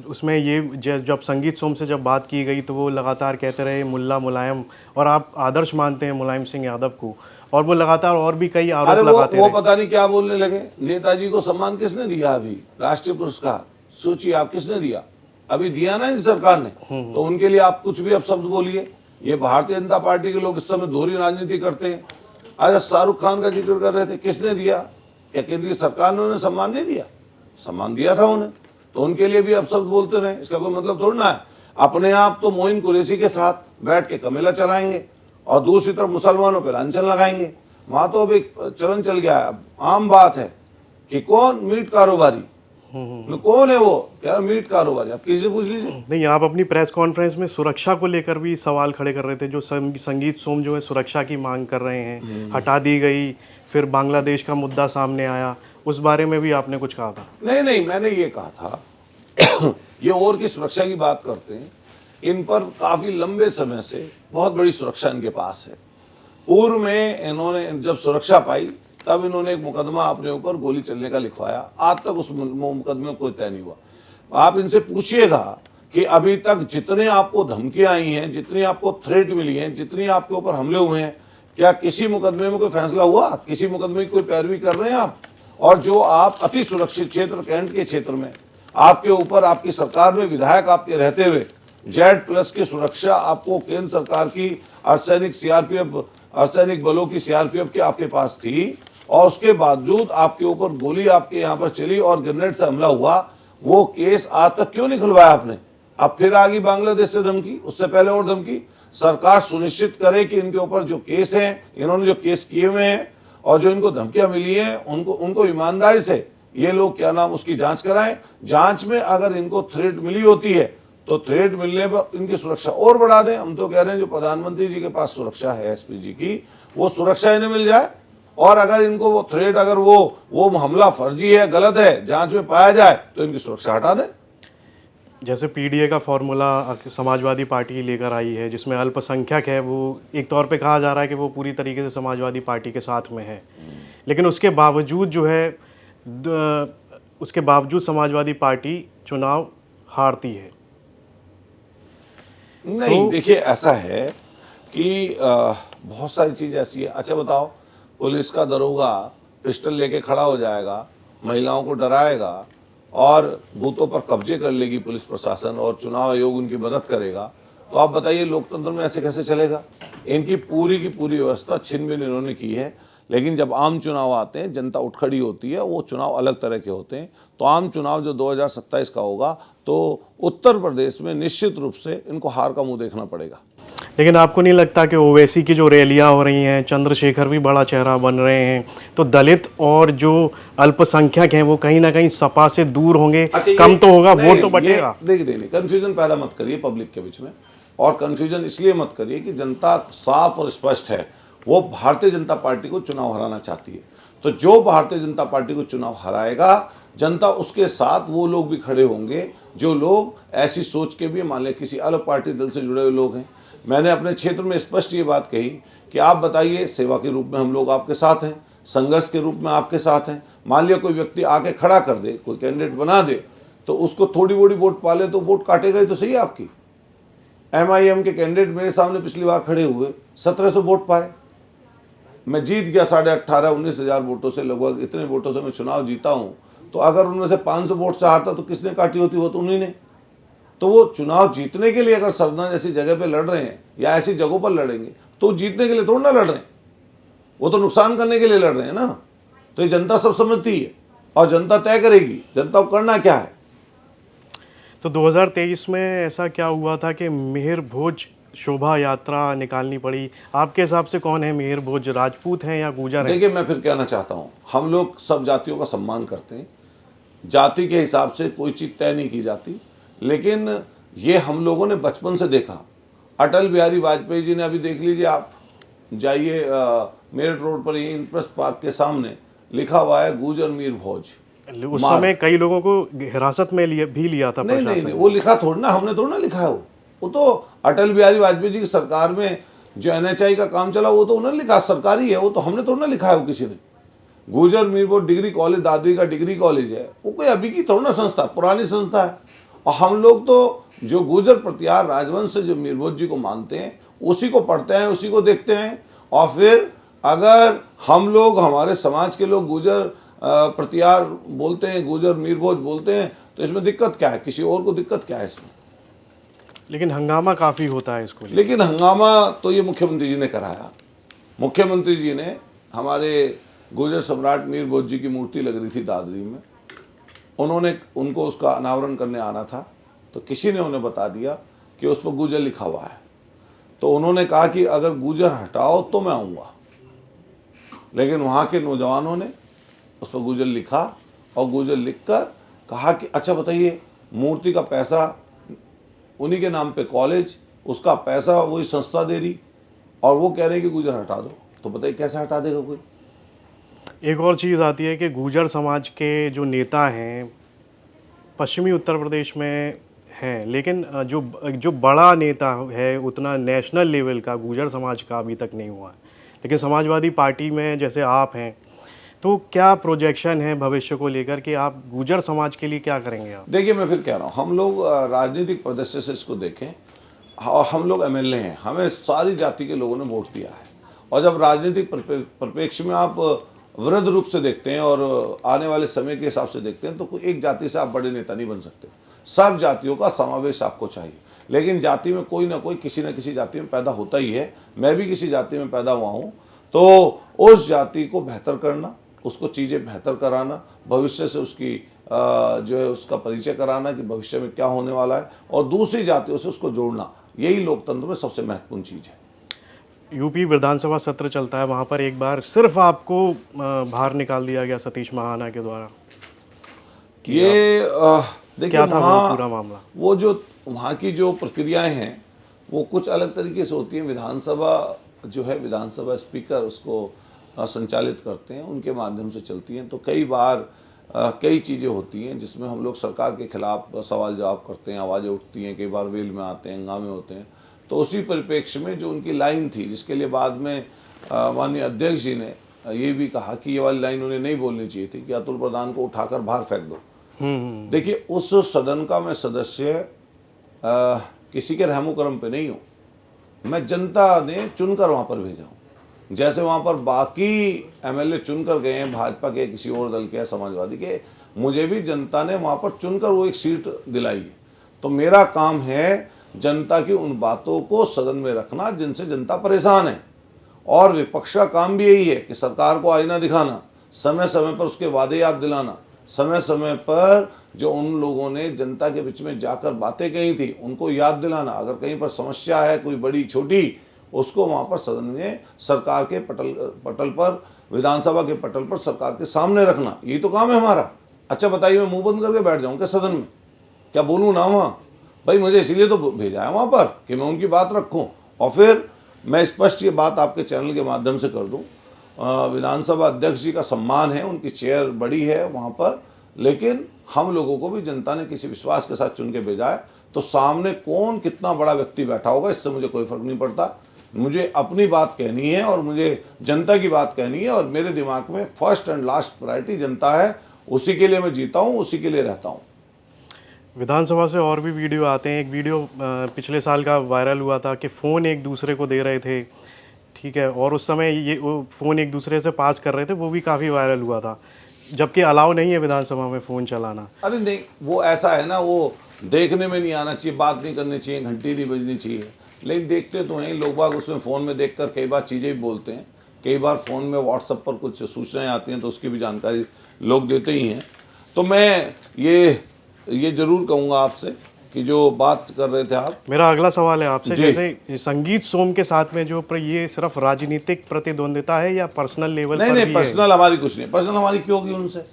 उसमें ये जब संगीत सोम से जब बात की गई, तो वो लगातार कहते रहे मुल्ला मुलायम, और आप आदर्श मानते हैं मुलायम सिंह यादव को, और वो लगातार और भी कई आरोप लगाते वो रहे। पता नहीं क्या बोलने लगे। नेताजी को सम्मान किसने दिया? अभी राष्ट्रीय पुरस्कार सोचिए आप, किसने दिया? अभी दिया ना इस सरकार ने। तो उनके लिए आप कुछ भी अब शब्द बोलिए। ये भारतीय जनता पार्टी के लोग इस समय दोहरी राजनीति करते हैं। आज शाहरुख खान का जिक्र कर रहे थे, किसने दिया? क्या केंद्रीय सरकार ने उन्हें सम्मान नहीं दिया? सम्मान दिया था उन्हें, तो उनके लिए भी अब शब्द बोलते रहे, इसका कोई मतलब थोड़ा ना है। अपने आप तो मोइन कुरैशी के साथ बैठ के कमेला चलाएंगे, और दूसरी तरफ मुसलमानों पर लांछन लगाएंगे। वहां तो अब एक चलन चल गया है, आम बात है कि कौन मीट कारोबारी, कौन है वो? क्या मीट कारोबारी? आप किसी से पूछ लीजिए। नहीं, आप अपनी प्रेस कॉन्फ्रेंस में सुरक्षा को लेकर भी सवाल खड़े कर रहे थे। जो संगीत सोम जो है सुरक्षा की मांग कर रहे हैं, हटा दी गई, फिर बांग्लादेश का मुद्दा सामने आया, उस बारे में भी आपने कुछ कहा था। नहीं, मैंने ये कहा था ये और की सुरक्षा की बात करते हैं, इन पर काफी लंबे समय से बहुत बड़ी सुरक्षा इनके पास है। पूर्व में इन्होंने जब सुरक्षा पाई तब इन्होंने एक मुकदमा अपने ऊपर गोली चलने का लिखवाया। आज तक उस मुकदमे में कोई तय नहीं हुआ। आप इनसे पूछिएगा कि अभी तक जितने आपको धमकियां आई हैं, जितनी आपको थ्रेट मिली हैं, जितनी आपके ऊपर हमले हुए हैं, क्या किसी मुकदमे में कोई फैसला हुआ? किसी मुकदमे की कोई पैरवी कर रहे हैं आप? और जो आप अति सुरक्षित क्षेत्र कैंट के क्षेत्र में आपके ऊपर आपकी सरकार में विधायक आपके रहते हुए Z+ की सुरक्षा आपको केंद्र सरकार की अर्धसैनिक सीआरपीएफ, अर्धसैनिक बलों की सीआरपीएफ की आपके पास थी, और उसके बावजूद आपके ऊपर गोली आपके यहाँ पर चली और ग्रेनेड से हमला हुआ, वो केस आज तक क्यों नहीं खुलवाया आपने? अब फिर आ गई बांग्लादेश से धमकी, उससे पहले और धमकी। सरकार सुनिश्चित करे कि इनके ऊपर जो केस हैं, इन्होंने जो केस किए हुए हैं और जो इनको धमकियां मिली हैं, उनको ईमानदारी से ये लोग क्या नाम उसकी जांच कराएं। जांच में अगर इनको थ्रेट मिली होती है तो थ्रेट मिलने पर इनकी सुरक्षा और बढ़ा दें। हम तो कह रहे हैं जो प्रधानमंत्री जी के पास सुरक्षा है SPG की, वो सुरक्षा इन्हें मिल जाए। और अगर इनको वो थ्रेट, अगर वो हमला फर्जी है, गलत है, जांच में पाया जाए तो इनकी सुरक्षा हटा दें। जैसे PDA का फॉर्मूला समाजवादी पार्टी लेकर आई है, जिसमें अल्पसंख्यक है, वो एक तौर पे कहा जा रहा है कि वो पूरी तरीके से समाजवादी पार्टी के साथ में है, लेकिन उसके बावजूद जो है उसके बावजूद समाजवादी पार्टी चुनाव हारती है। नहीं, देखिए ऐसा है कि बहुत सारी चीज़ ऐसी है। अच्छा बताओ, पुलिस का दरोगा पिस्टल लेके खड़ा हो जाएगा, महिलाओं को डराएगा और बूथों पर कब्जे कर लेगी पुलिस प्रशासन, और चुनाव आयोग उनकी मदद करेगा, तो आप बताइए लोकतंत्र में ऐसे कैसे चलेगा? इनकी पूरी की पूरी व्यवस्था छिन-भिन इन्होंने की है। लेकिन जब आम चुनाव आते हैं, जनता उठ खड़ी होती है, वो चुनाव अलग तरह के होते हैं। तो आम चुनाव जो 2027 का होगा, तो उत्तर प्रदेश में निश्चित रूप से इनको हार का मुंह देखना पड़ेगा। लेकिन आपको नहीं लगता कि ओवैसी की जो रैलियां हो रही हैं, चंद्रशेखर भी बड़ा चेहरा बन रहे हैं, तो दलित और जो अल्पसंख्यक हैं वो कहीं ना कहीं सपा से दूर होंगे? अच्छा, कम तो होगा, वोट तो बटेगा। देखिए, कंफ्यूजन पैदा मत करिए पब्लिक के बीच में, और कंफ्यूजन इसलिए मत करिए कि जनता साफ और स्पष्ट है, वो भारतीय जनता पार्टी को चुनाव हराना चाहती है। तो जो भारतीय जनता पार्टी को चुनाव हराएगा, जनता उसके साथ वो लोग भी खड़े होंगे जो लोग ऐसी सोच के भी, मान लें किसी अलग पार्टी दल से जुड़े हुए लोग हैं। मैंने अपने क्षेत्र में स्पष्ट ये बात कही कि आप बताइए, सेवा के रूप में हम लोग आपके साथ हैं, संघर्ष के रूप में आपके साथ हैं। मान लिया कोई व्यक्ति आके खड़ा कर दे, कोई कैंडिडेट बना दे, तो उसको थोड़ी बड़ी वोट पाले तो वोट काटेगा ही तो सही है आपकी। MIM के कैंडिडेट मेरे सामने पिछली बार खड़े हुए, 1700 वोट पाए, मैं जीत गया 18,500-19,000 वोटों से, लगभग इतने वोटों से मैं चुनाव जीता हूँ। तो अगर उनमें से 500 वोट से हारता तो किसने काटी होती? वो तो उन्हीं ने। तो वो चुनाव जीतने के लिए अगर सरना जैसी जगह पे लड़ रहे हैं या ऐसी जगहों पर लड़ेंगे, तो जीतने के लिए थोड़ा ना लड़ रहे हैं, वो तो नुकसान करने के लिए लड़ रहे हैं ना। तो ये जनता सब समझती है और जनता तय करेगी जनता को करना क्या है। तो 2023 में ऐसा क्या हुआ था कि मिहिर भोज शोभा यात्रा निकालनी पड़ी? आपके हिसाब से कौन है मिहिर भोज, राजपूत हैं या गुर्जर हैं? देखिए, मैं फिर कहना चाहता हूँ, हम लोग सब जातियों का सम्मान करते हैं, जाति के हिसाब से कोई चीज़ तय नहीं की जाती। लेकिन ये हम लोगों ने बचपन से देखा। अटल बिहारी वाजपेयी जी ने, अभी देख लीजिए, आप जाइए मेरठ रोड पर, ही इंद्रप्रस्थ पार्क के सामने लिखा हुआ है गुर्जर मीर भोज। उस समय कई लोगों को हिरासत में लिया था नहीं, प्रशासन। नहीं, वो लिखा थोड़ा ना, हमने थोड़ा ना लिखा है वो तो अटल बिहारी वाजपेयी जी की सरकार में जो NHI का काम चला, वो तो उन्होंने लिखा, सरकारी है वो, तो हमने थोड़ा ना लिखा है वो किसी ने। गुर्जर मीर भोज डिग्री कॉलेज, दादरी का डिग्री कॉलेज है, वो कोई अभी की थोड़ा ना संस्था, पुरानी संस्था है। और हम लोग तो जो गुर्जर प्रतिहार राजवंश से जो मीर भोज जी को मानते हैं, उसी को पढ़ते हैं, उसी को देखते हैं। और फिर अगर हम लोग, हमारे समाज के लोग गुर्जर प्रतिहार बोलते हैं, गुर्जर मीर भोज बोलते हैं, तो इसमें दिक्कत क्या है? किसी और को दिक्कत क्या है इसमें? लेकिन हंगामा काफ़ी होता है इसको। लेकिन हंगामा तो ये मुख्यमंत्री जी ने कराया। मुख्यमंत्री जी ने, हमारे गुर्जर सम्राट मीर भोज जी की मूर्ति लग रही थी दादरी में, उनको उसका अनावरण करने आना था, तो किसी ने उन्हें बता दिया कि उस पर गुर्जर लिखा हुआ है। तो उन्होंने कहा कि अगर गुर्जर हटाओ तो मैं आऊँगा। लेकिन वहाँ के नौजवानों ने उस पर गुर्जर लिखा, और गुर्जर लिखकर कहा कि अच्छा बताइए, मूर्ति का पैसा उन्हीं के नाम पे कॉलेज, उसका पैसा वही संस्था दे रही, और वो कह रहे हैं कि गुजर हटा दो। तो बताइए कैसे हटा देगा कोई? एक और चीज़ आती है कि गुर्जर समाज के जो नेता हैं पश्चिमी उत्तर प्रदेश में हैं, लेकिन जो जो बड़ा नेता है उतना नेशनल लेवल का गुर्जर समाज का अभी तक नहीं हुआ है। लेकिन समाजवादी पार्टी में जैसे आप हैं, तो क्या प्रोजेक्शन है भविष्य को लेकर कि आप गुर्जर समाज के लिए क्या करेंगे आप? देखिए, मैं फिर कह रहा हूँ, हम लोग राजनीतिक परिदृश्य से इसको देखें, और हम लोग एमएलए हैं, हमें सारी जाति के लोगों ने वोट दिया है। और जब राजनीतिक परिप्रेक्ष्य में आप वृहद रूप से देखते हैं और आने वाले समय के हिसाब से देखते हैं, तो कोई एक जाति से आप बड़े नेता नहीं बन सकते। सब जातियों का समावेश आपको चाहिए। लेकिन जाति में कोई ना कोई किसी न किसी जाति में पैदा होता ही है। मैं भी किसी जाति में पैदा हुआ हूँ। तो उस जाति को बेहतर करना, उसको चीज़ें बेहतर कराना, भविष्य से उसकी जो है उसका परिचय कराना कि भविष्य में क्या होने वाला है, और दूसरी जातियों से उसको जोड़ना, यही लोकतंत्र में सबसे महत्वपूर्ण चीज़ है। यूपी विधानसभा सत्र चलता है, वहाँ पर एक बार सिर्फ आपको बाहर निकाल दिया गया सतीश महाना के द्वारा। ये देखिए, क्या था वो वहाँ पूरा मामला? वो जो वहाँ की जो प्रक्रियाएं हैं वो कुछ अलग तरीके से होती हैं। विधानसभा जो है, विधानसभा स्पीकर उसको संचालित करते हैं, उनके माध्यम से चलती हैं। तो कई बार कई चीज़ें होती हैं जिसमें हम लोग सरकार के खिलाफ सवाल जवाब करते हैं, आवाज़ें उठती हैं, कई बार वेल में आते हैं, हंगामे होते हैं। तो उसी परिप्रेक्ष्य में जो उनकी लाइन थी, जिसके लिए बाद में माननीय अध्यक्ष जी ने ये भी कहा कि ये वाली लाइन उन्हें नहीं बोलनी चाहिए थी कि अतुल प्रधान को उठाकर बाहर फेंक दो। देखिए, उस सदन का मैं सदस्य किसी के रहमो करम पे नहीं हूँ। मैं जनता ने चुनकर वहाँ पर भेजा हूँ। जैसे वहाँ पर बाकी एमएलए चुनकर गए हैं, भाजपा के, किसी और दल के, समाजवादी के, मुझे भी जनता ने वहाँ पर चुनकर वो एक सीट दिलाई है। तो मेरा काम है जनता की उन बातों को सदन में रखना जिनसे जनता परेशान है। और विपक्ष का काम भी यही है कि सरकार को आईना दिखाना, समय समय पर उसके वादे याद दिलाना, समय समय पर जो उन लोगों ने जनता के बीच में जाकर बातें कही थी उनको याद दिलाना। अगर कहीं पर समस्या है कोई बड़ी छोटी, उसको वहाँ पर सदन में सरकार के पटल पर, विधानसभा के पटल पर सरकार के सामने रखना, यही तो काम है हमारा। अच्छा बताइए, मैं मुंह बंद करके बैठ जाऊँ क्या सदन में? क्या बोलूँ ना वहाँ? भाई मुझे इसीलिए तो भेजा है वहाँ पर कि मैं उनकी बात रखूँ। और फिर मैं स्पष्ट ये बात आपके चैनल के माध्यम से कर दूँ, विधानसभा अध्यक्ष जी का सम्मान है, उनकी चेयर बड़ी है वहाँ पर, लेकिन हम लोगों को भी जनता ने किसी विश्वास के साथ चुन के भेजा है। तो सामने कौन कितना बड़ा व्यक्ति बैठा होगा, इससे मुझे कोई फर्क नहीं पड़ता। मुझे अपनी बात कहनी है और मुझे जनता की बात कहनी है, और मेरे दिमाग में फर्स्ट एंड लास्ट प्रायोरिटी जनता है। उसी के लिए मैं जीता हूँ, उसी के लिए रहता हूँ। विधानसभा से और भी वीडियो आते हैं। एक वीडियो पिछले साल का वायरल हुआ था कि फ़ोन एक दूसरे को दे रहे थे, ठीक है, और उस समय ये वो फ़ोन एक दूसरे से पास कर रहे थे, वो भी काफ़ी वायरल हुआ था, जबकि अलाउ नहीं है विधानसभा में फ़ोन चलाना। अरे नहीं, वो ऐसा है ना, वो देखने में नहीं आना चाहिए, बात नहीं करनी चाहिए, घंटी नहीं बजनी चाहिए, लेकिन देखते तो हैं लोग बाग। उसमें फ़ोन में देखकर कई बार चीज़ें भी बोलते हैं, कई बार फ़ोन में व्हाट्सएप पर कुछ सूचनाएं आती हैं तो उसकी भी जानकारी लोग देते ही हैं। तो मैं ये ज़रूर कहूँगा आपसे कि जो बात कर रहे थे आप, मेरा अगला सवाल है आपसे, जी। जैसे संगीत सोम के साथ में जो ये सिर्फ राजनीतिक प्रतिद्वंदिता है या पर्सनल लेवल पर नहीं भी पर्सनल हमारी कुछ नहीं, पर्सनल हमारी क्यों होगी उनसे?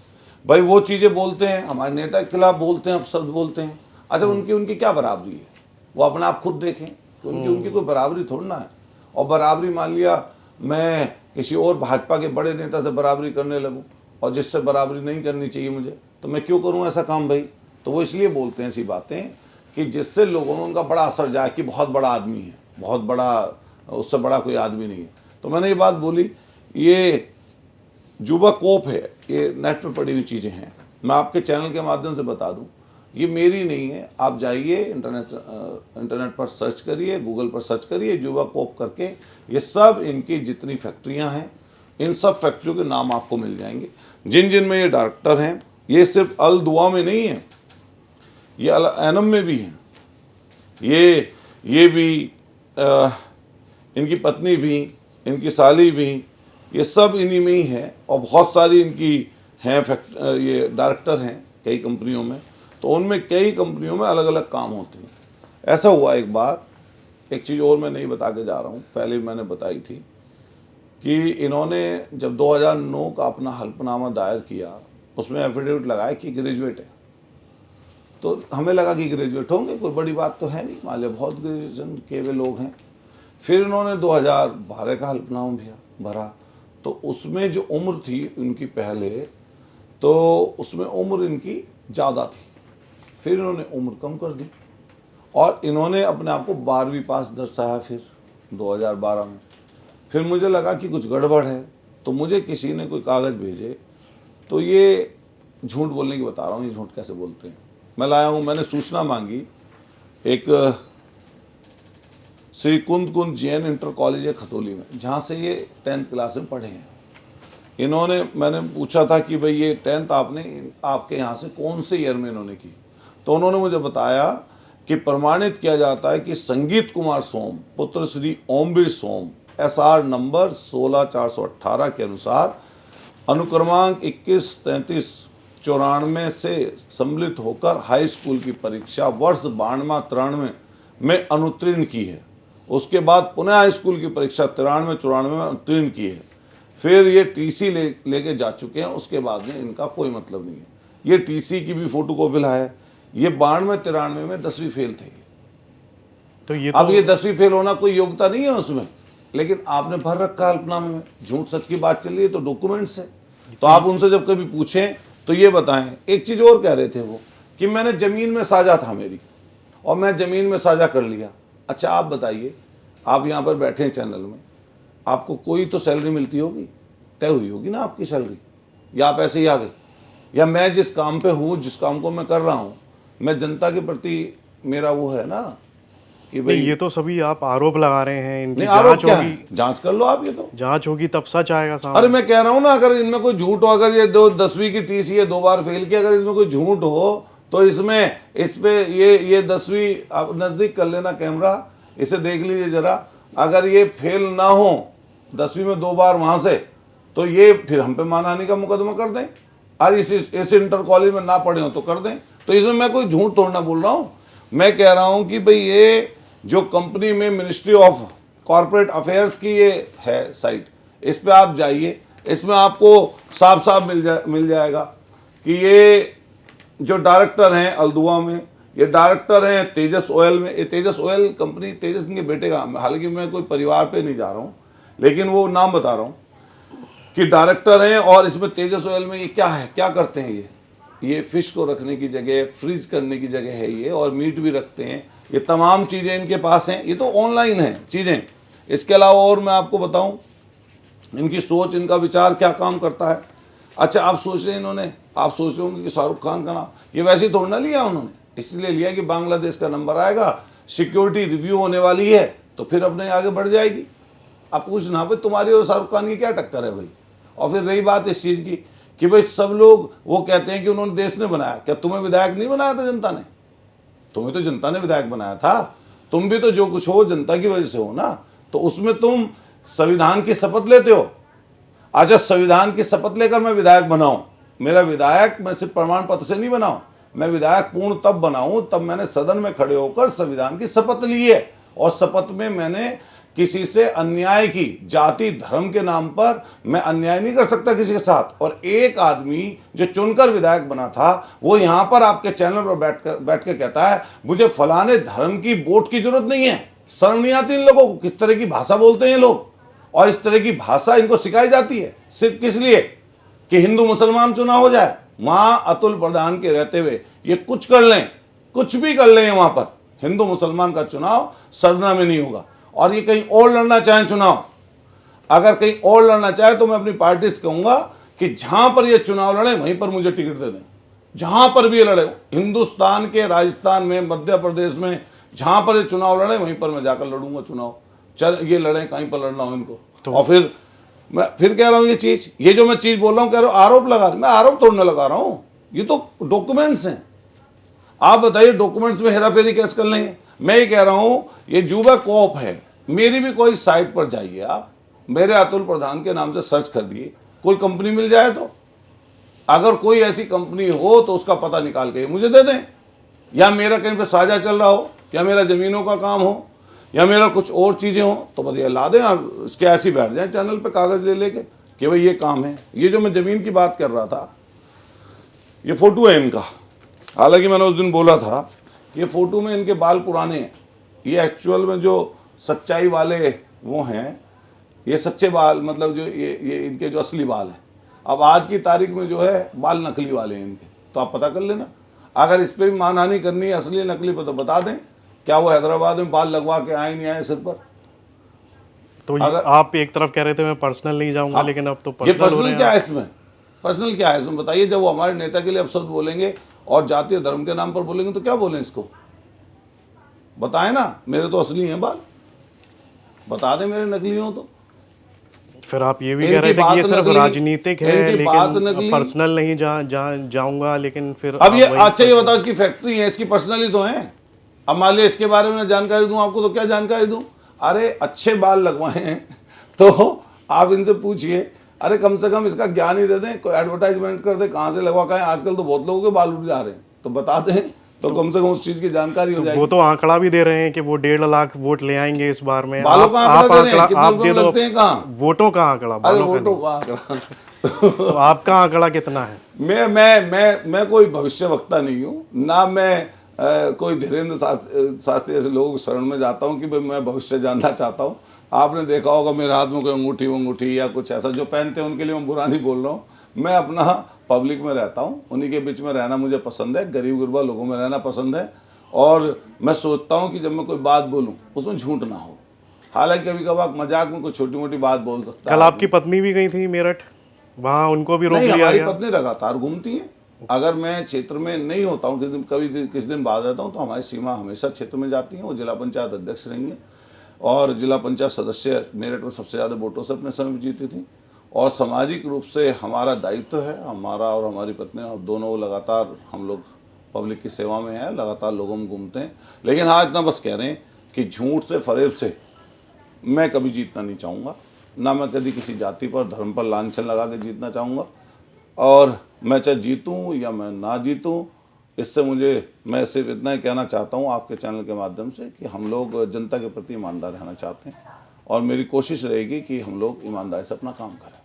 भाई वो चीज़ें बोलते हैं, हमारे नेता के खिलाफ बोलते हैं, अपशब्द बोलते हैं। अच्छा, उनकी क्या बराबरी है? वो अपना आप खुद देखें कि उनकी कोई बराबरी थोड़ी ना है। और बराबरी मान लिया मैं किसी और भाजपा के बड़े नेता से बराबरी करने लगूँ, और जिससे बराबरी नहीं करनी चाहिए मुझे, तो मैं क्यों करूँ ऐसा काम भाई? तो वो इसलिए बोलते हैं ऐसी बातें कि जिससे लोगों में उनका बड़ा असर जाए कि बहुत बड़ा आदमी है, बहुत बड़ा, उससे बड़ा कोई आदमी नहीं है। तो मैंने ये बात बोली, ये जुबा कोप है, ये नेट पर पड़ी हुई चीज़ें हैं। मैं आपके चैनल के माध्यम से बता दूं, ये मेरी नहीं है। आप जाइए इंटरनेट पर सर्च करिए, गूगल पर सर्च करिए जुबा कोप करके, ये सब इनकी जितनी फैक्ट्रियां हैं, इन सब फैक्ट्रियों के नाम आपको मिल जाएंगे, जिन जिन में ये डायरेक्टर हैं। ये सिर्फ अल दुआ में नहीं है, ये अल एनम में भी हैं, ये भी इनकी पत्नी भी, इनकी साली भी, ये सब इन्हीं में ही है। और बहुत सारी इनकी हैं ये डायरेक्टर हैं कई कंपनियों में, तो उनमें कई कंपनियों में अलग अलग काम होते हैं। ऐसा हुआ एक बार, एक चीज़ और मैं नहीं बता के जा रहा हूँ, पहले मैंने बताई थी कि इन्होंने जब 2009 का अपना हल्फनामा दायर किया, उसमें एफिडेविट लगाया कि ग्रेजुएट है, तो हमें लगा कि ग्रेजुएट होंगे, कोई बड़ी बात तो है नहीं, मान लिया बहुत ग्रेजुएशन किए हुए लोग हैं। फिर इन्होंने 2012 का हल्फनामा भरा, तो उसमें जो उम्र थी उनकी पहले, तो उसमें उम्र इनकी ज़्यादा थी। फिर इन्होंने उम्र कम कर दी और इन्होंने अपने आप को 12वीं पास दर्शाया फिर 2012 में। फिर मुझे लगा कि कुछ गड़बड़ है, तो मुझे किसी ने कोई कागज़ भेजे, तो ये झूठ बोलने की बता रहा हूँ, ये झूठ कैसे बोलते हैं। मैं लाया हूँ, मैंने सूचना मांगी एक श्री कुंद जैन इंटर कॉलेज है खतौली में, जहाँ से ये 10th क्लास में पढ़े हैं। इन्होंने, मैंने पूछा था कि भाई ये 10th आपने आपके यहाँ से कौन से ईयर में इन्होंने की, तो उन्होंने मुझे बताया कि प्रमाणित किया जाता है कि संगीत कुमार सोम पुत्र श्री ओमवीर सोम SR नंबर 16418 के अनुसार अनुक्रमांक 213394 से सम्मिलित होकर हाई स्कूल की परीक्षा वर्ष 92-93 में अनुत्तीर्ण की है। उसके बाद पुनः हाई स्कूल की परीक्षा 93-94 में उत्तीर्ण की है। फिर ये टीसी लेके जा चुके हैं, उसके बाद में इनका कोई मतलब नहीं है। ये टीसी की भी फोटोकॉपी है। ये 92-93 में 10वीं फेल थे। तो ये अब ये 10वीं फेल होना कोई योग्यता नहीं है उसमें, लेकिन आपने भर रखा है हल्फनामे में। झूठ सच की बात चल रही है तो डॉक्यूमेंट्स है, तो आप उनसे जब कभी पूछें तो ये बताएं। एक चीज़ और कह रहे थे वो कि मैंने ज़मीन में साझा था मेरी, और मैं ज़मीन में साझा कर लिया। अच्छा आप बताइए, आप यहाँ पर बैठे हैं चैनल में, आपको कोई तो सैलरी मिलती होगी, तय हुई होगी ना आपकी सैलरी, या आप ऐसे ही आ गए? या मैं जिस काम पे हूँ, जिस काम को मैं कर रहा हूँ, मैं जनता के प्रति मेरा वो है ना कि भाई। ये तो सभी आप आरोप लगा रहे हैं, इनकी नहीं, आरोप जांच क्या होगी, है? जांच कर लो आप, ये तो जांच होगी तब सच आएगा सामने। अरे मैं कह रहा हूँ ना, अगर इनमें कोई झूठ हो, अगर ये 10वीं की टीसी है 2 बार फेल की, अगर इसमें कोई झूठ हो तो इसमें इस पे ये 10वीं आप नज़दीक कर लेना कैमरा, इसे देख लीजिए जरा। अगर ये फेल ना हो 10वीं में 2 बार वहाँ से, तो ये फिर हम पे मानहानि का मुकदमा कर दें। आज इस इंटर कॉलेज में ना पढ़े हो तो कर दें। तो इसमें मैं कोई झूठ तोड़ना बोल रहा हूँ। मैं कह रहा हूँ कि भाई ये जो कंपनी में मिनिस्ट्री ऑफ कॉर्पोरेट अफेयर्स की ये है साइट, इस पे आप जाइए, इसमें आपको साफ साफ मिल जाएगा कि ये जो डायरेक्टर हैं अल्दुआ में, ये डायरेक्टर हैं तेजस ऑयल में। ये तेजस ऑयल कंपनी तेजस के बेटे का, हालांकि मैं कोई परिवार पे नहीं जा रहा हूँ, लेकिन वो नाम बता रहा हूँ कि डायरेक्टर हैं। और इसमें तेजस ऑयल में ये क्या है, क्या करते हैं ये फिश को रखने की जगह, फ्रीज करने की जगह है ये, और मीट भी रखते हैं। ये तमाम चीज़ें इनके पास हैं, ये तो ऑनलाइन है चीज़ें। इसके अलावा और मैं आपको बताऊं इनकी सोच, इनका विचार क्या काम करता है। अच्छा आप सोच रहे हैं इन्होंने, आप सोच रहे होंगे कि शाहरुख खान का नाम ये वैसे ही थोड़ा ना लिया उन्होंने, इसलिए लिया कि बांग्लादेश का नंबर आएगा, सिक्योरिटी रिव्यू होने वाली है, तो फिर अपने आगे बढ़ जाएगी। आप पूछना भाई तुम्हारी और शाहरुख खान की क्या टक्कर है भाई। और फिर रही बात इस चीज़ की कि भाई सब लोग वो कहते हैं कि उन्होंने देश ने बनाया, क्या तुम्हें विधायक नहीं बनाया था जनता ने? तुम्हें तो जनता ने विधायक बनाया था, तुम भी तो जो कुछ हो जनता की वजह से हो ना। तो उसमें तुम संविधान की शपथ लेते हो। अच्छा संविधान की शपथ लेकर मैं विधायक बनाऊं, मेरा विधायक मैं सिर्फ प्रमाण पत्र से नहीं बनाऊं, मैं विधायक पूर्ण तब बनाऊं तब मैंने सदन में खड़े होकर संविधान की शपथ ली है, और शपथ में मैंने किसी से अन्याय की, जाति धर्म के नाम पर मैं अन्याय नहीं कर सकता किसी के साथ। और एक आदमी जो चुनकर विधायक बना था वो यहाँ पर आपके चैनल पर बैठ के कहता है मुझे फलाने धर्म की वोट की जरूरत नहीं है। शर्म नहीं आती इन लोगों को? किस तरह की भाषा बोलते हैं ये लोग, और इस तरह की भाषा इनको सिखाई जाती है सिर्फ किस लिए कि हिंदू मुसलमान चुनाव हो जाए। वहां अतुल प्रधान के रहते हुए ये कुछ कर लें, कुछ भी कर लें, वहां पर हिंदू मुसलमान का चुनाव सरना में नहीं होगा। और ये कहीं और लड़ना चाहें चुनाव, अगर कहीं और लड़ना चाहे तो मैं अपनी पार्टी से कहूंगा कि जहां पर ये चुनाव लड़े वहीं पर मुझे टिकट दे दें। जहां पर भी ये लड़े, हिंदुस्तान के राजस्थान में, मध्य प्रदेश में, जहां पर ये चुनाव लड़े वहीं पर मैं जाकर लड़ूंगा चुनाव। चल ये लड़े कहीं पर लड़ना हो इनको। तो और फिर मैं फिर कह रहा हूं ये जो मैं चीज बोल रहा हूं, कह रहा हूं आरोप लगा रहा हूं, मैं आरोप तोड़ने लगा रहा हूं, ये तो डॉक्यूमेंट्स हैं। आप बताइए डॉक्यूमेंट्स में हेराफेरी कैसे कर लेंगे? मैं ये कह रहा हूं ये जुबा कोप है। मेरी भी कोई साइट पर जाइए आप, मेरे अतुल प्रधान के नाम से सर्च कर दिए, कोई कंपनी मिल जाए तो, अगर कोई ऐसी कंपनी हो तो उसका पता निकाल के मुझे दे दें, या मेरा कहीं पे साझा चल रहा हो, या मेरा ज़मीनों का काम हो, या मेरा कुछ और चीज़ें हो, तो बताइए ला दें। और इसके ऐसे ही बैठ जाए चैनल पे कागज़ ले लेके कि भाई ये काम है। ये जो मैं ज़मीन की बात कर रहा था, ये फ़ोटो है इनका, हालांकि मैंने उस दिन बोला था कि ये फोटो में इनके बाल पुराने हैं, ये एक्चुअल में जो सच्चाई वाले वो हैं, ये सच्चे बाल, मतलब जो ये इनके जो असली बाल हैं। अब आज की तारीख में जो है बाल नकली वाले हैं इनके, तो आप पता कर लेना। अगर इस पर भी मानहानि करनी है असली नकली पर, तो बता दें क्या वो हैदराबाद में बाल लगवा के आए नहीं आए सिर पर। तो अगर आप एक तरफ कह रहे थे मैं पर्सनल नहीं जाऊंगा, लेकिन अब तो ये पर्सनल हो रहे पर्सनल हैं। क्या है इसमें? पर्सनल क्या है इसमें बताइए? जब वो हमारे नेता के लिए अपशब्द बोलेंगे और जातीय धर्म के नाम पर बोलेंगे तो क्या बोलें इसको? बताएं ना, मेरे तो असली हैं बाल, बता दें मेरे नकली हो तो। फिर आप ये भी कह इनकी रहे थे कि बात ये सिर्फ नकली, राजनीतिक है, इनकी बात लेकिन नकली। पर्सनल नहीं जाऊंगा, लेकिन फिर अब ये आप वही अच्छा, ये बताओ, इसकी फैक्ट्री है, इसकी पर्सनली तो है। अब मान लिया इसके बारे में जानकारी दूं आपको, तो क्या जानकारी दूं? अरे अच्छे बाल लगवाए हैं तो आप इनसे पूछिए, अरे कम से कम इसका ज्ञान ही दे दें, कोई एडवर्टाइजमेंट कर दे कहाँ से लगवा के। आजकल तो बहुत लोगों के बाल उड़ जा रहे हैं, तो बता दें तो कम से कम उस चीज की जानकारी हो जाएगी। वो तो आंकड़ा भी दे रहे हैं कि वो 1.5 लाख वोट ले आएंगे इस बार में। बालों का आंकड़ा दे रहे हैं, कितने आप रुपए दे दो लगते हैं कहाँ? वोटों का आंकड़ा, अरे बालों का वोटों नहीं। का आंकड़ा तो आपका आंकड़ा कितना है? मैं कोई भविष्यवक्ता नहीं हूँ ना, मैं कोई धीरेन्द्र शास्त्री ऐसे लोगों के शरण में जाता हूँ कि भाई मैं भविष्य जानना चाहता हूँ। आपने देखा होगा मेरे हाथ में कोई अंगूठी या कुछ ऐसा, जो पहनते हैं उनके लिए मैं बुरा नहीं बोल रहा हूँ। मैं अपना पब्लिक में रहता हूँ, उन्हीं के बीच में रहना मुझे पसंद है, गरीब गुरबा लोगों में रहना पसंद है। और मैं सोचता हूँ कि जब मैं कोई बात बोलूँ उसमें झूठ ना हो। हालांकि कभी कभार मजाक में कोई छोटी मोटी बात बोल सकता है। कल आपकी पत्नी भी गई थी मेरठ, वहाँ उनको भी रोक नहीं, लिया हमारी गया। पत्नी लगातार घूमती है। अगर मैं क्षेत्र में नहीं होता हूँ, किसी दिन बाद रहता हूँ, तो हमारी सीमा हमेशा क्षेत्र में जाती है। वो जिला पंचायत अध्यक्ष रही हैं और जिला पंचायत सदस्य मेरठ में सबसे ज़्यादा वोटों से अपने समय में जीती थी। और सामाजिक रूप से हमारा दायित्व है, हमारा और हमारी पत्नी और दोनों लगातार हम लोग पब्लिक की सेवा में हैं, लगातार लोगों में घूमते हैं। लेकिन हाँ, इतना बस कह रहे हैं कि झूठ से फरेब से मैं कभी जीतना नहीं चाहूँगा, ना मैं कभी किसी जाति पर धर्म पर लांछन लगा के जीतना चाहूँगा। और मैं चाहे जीतूँ या मैं ना जीतूँ, इससे मैं सिर्फ इतना ही कहना चाहता हूँ आपके चैनल के माध्यम से कि हम लोग जनता के प्रति ईमानदार रहना चाहते हैं और मेरी कोशिश रहेगी कि हम लोग ईमानदारी से अपना काम करें।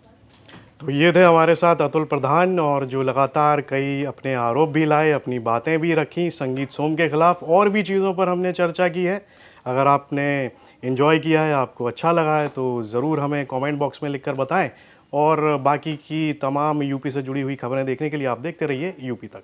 तो ये थे हमारे साथ अतुल प्रधान, और जो लगातार कई अपने आरोप भी लाए, अपनी बातें भी रखी संगीत सोम के खिलाफ, और भी चीज़ों पर हमने चर्चा की है। अगर आपने एंजॉय किया है, आपको अच्छा लगा है, तो ज़रूर हमें कमेंट बॉक्स में लिखकर बताएं। और बाकी की तमाम यूपी से जुड़ी हुई खबरें देखने के लिए आप देखते रहिए यूपी तक।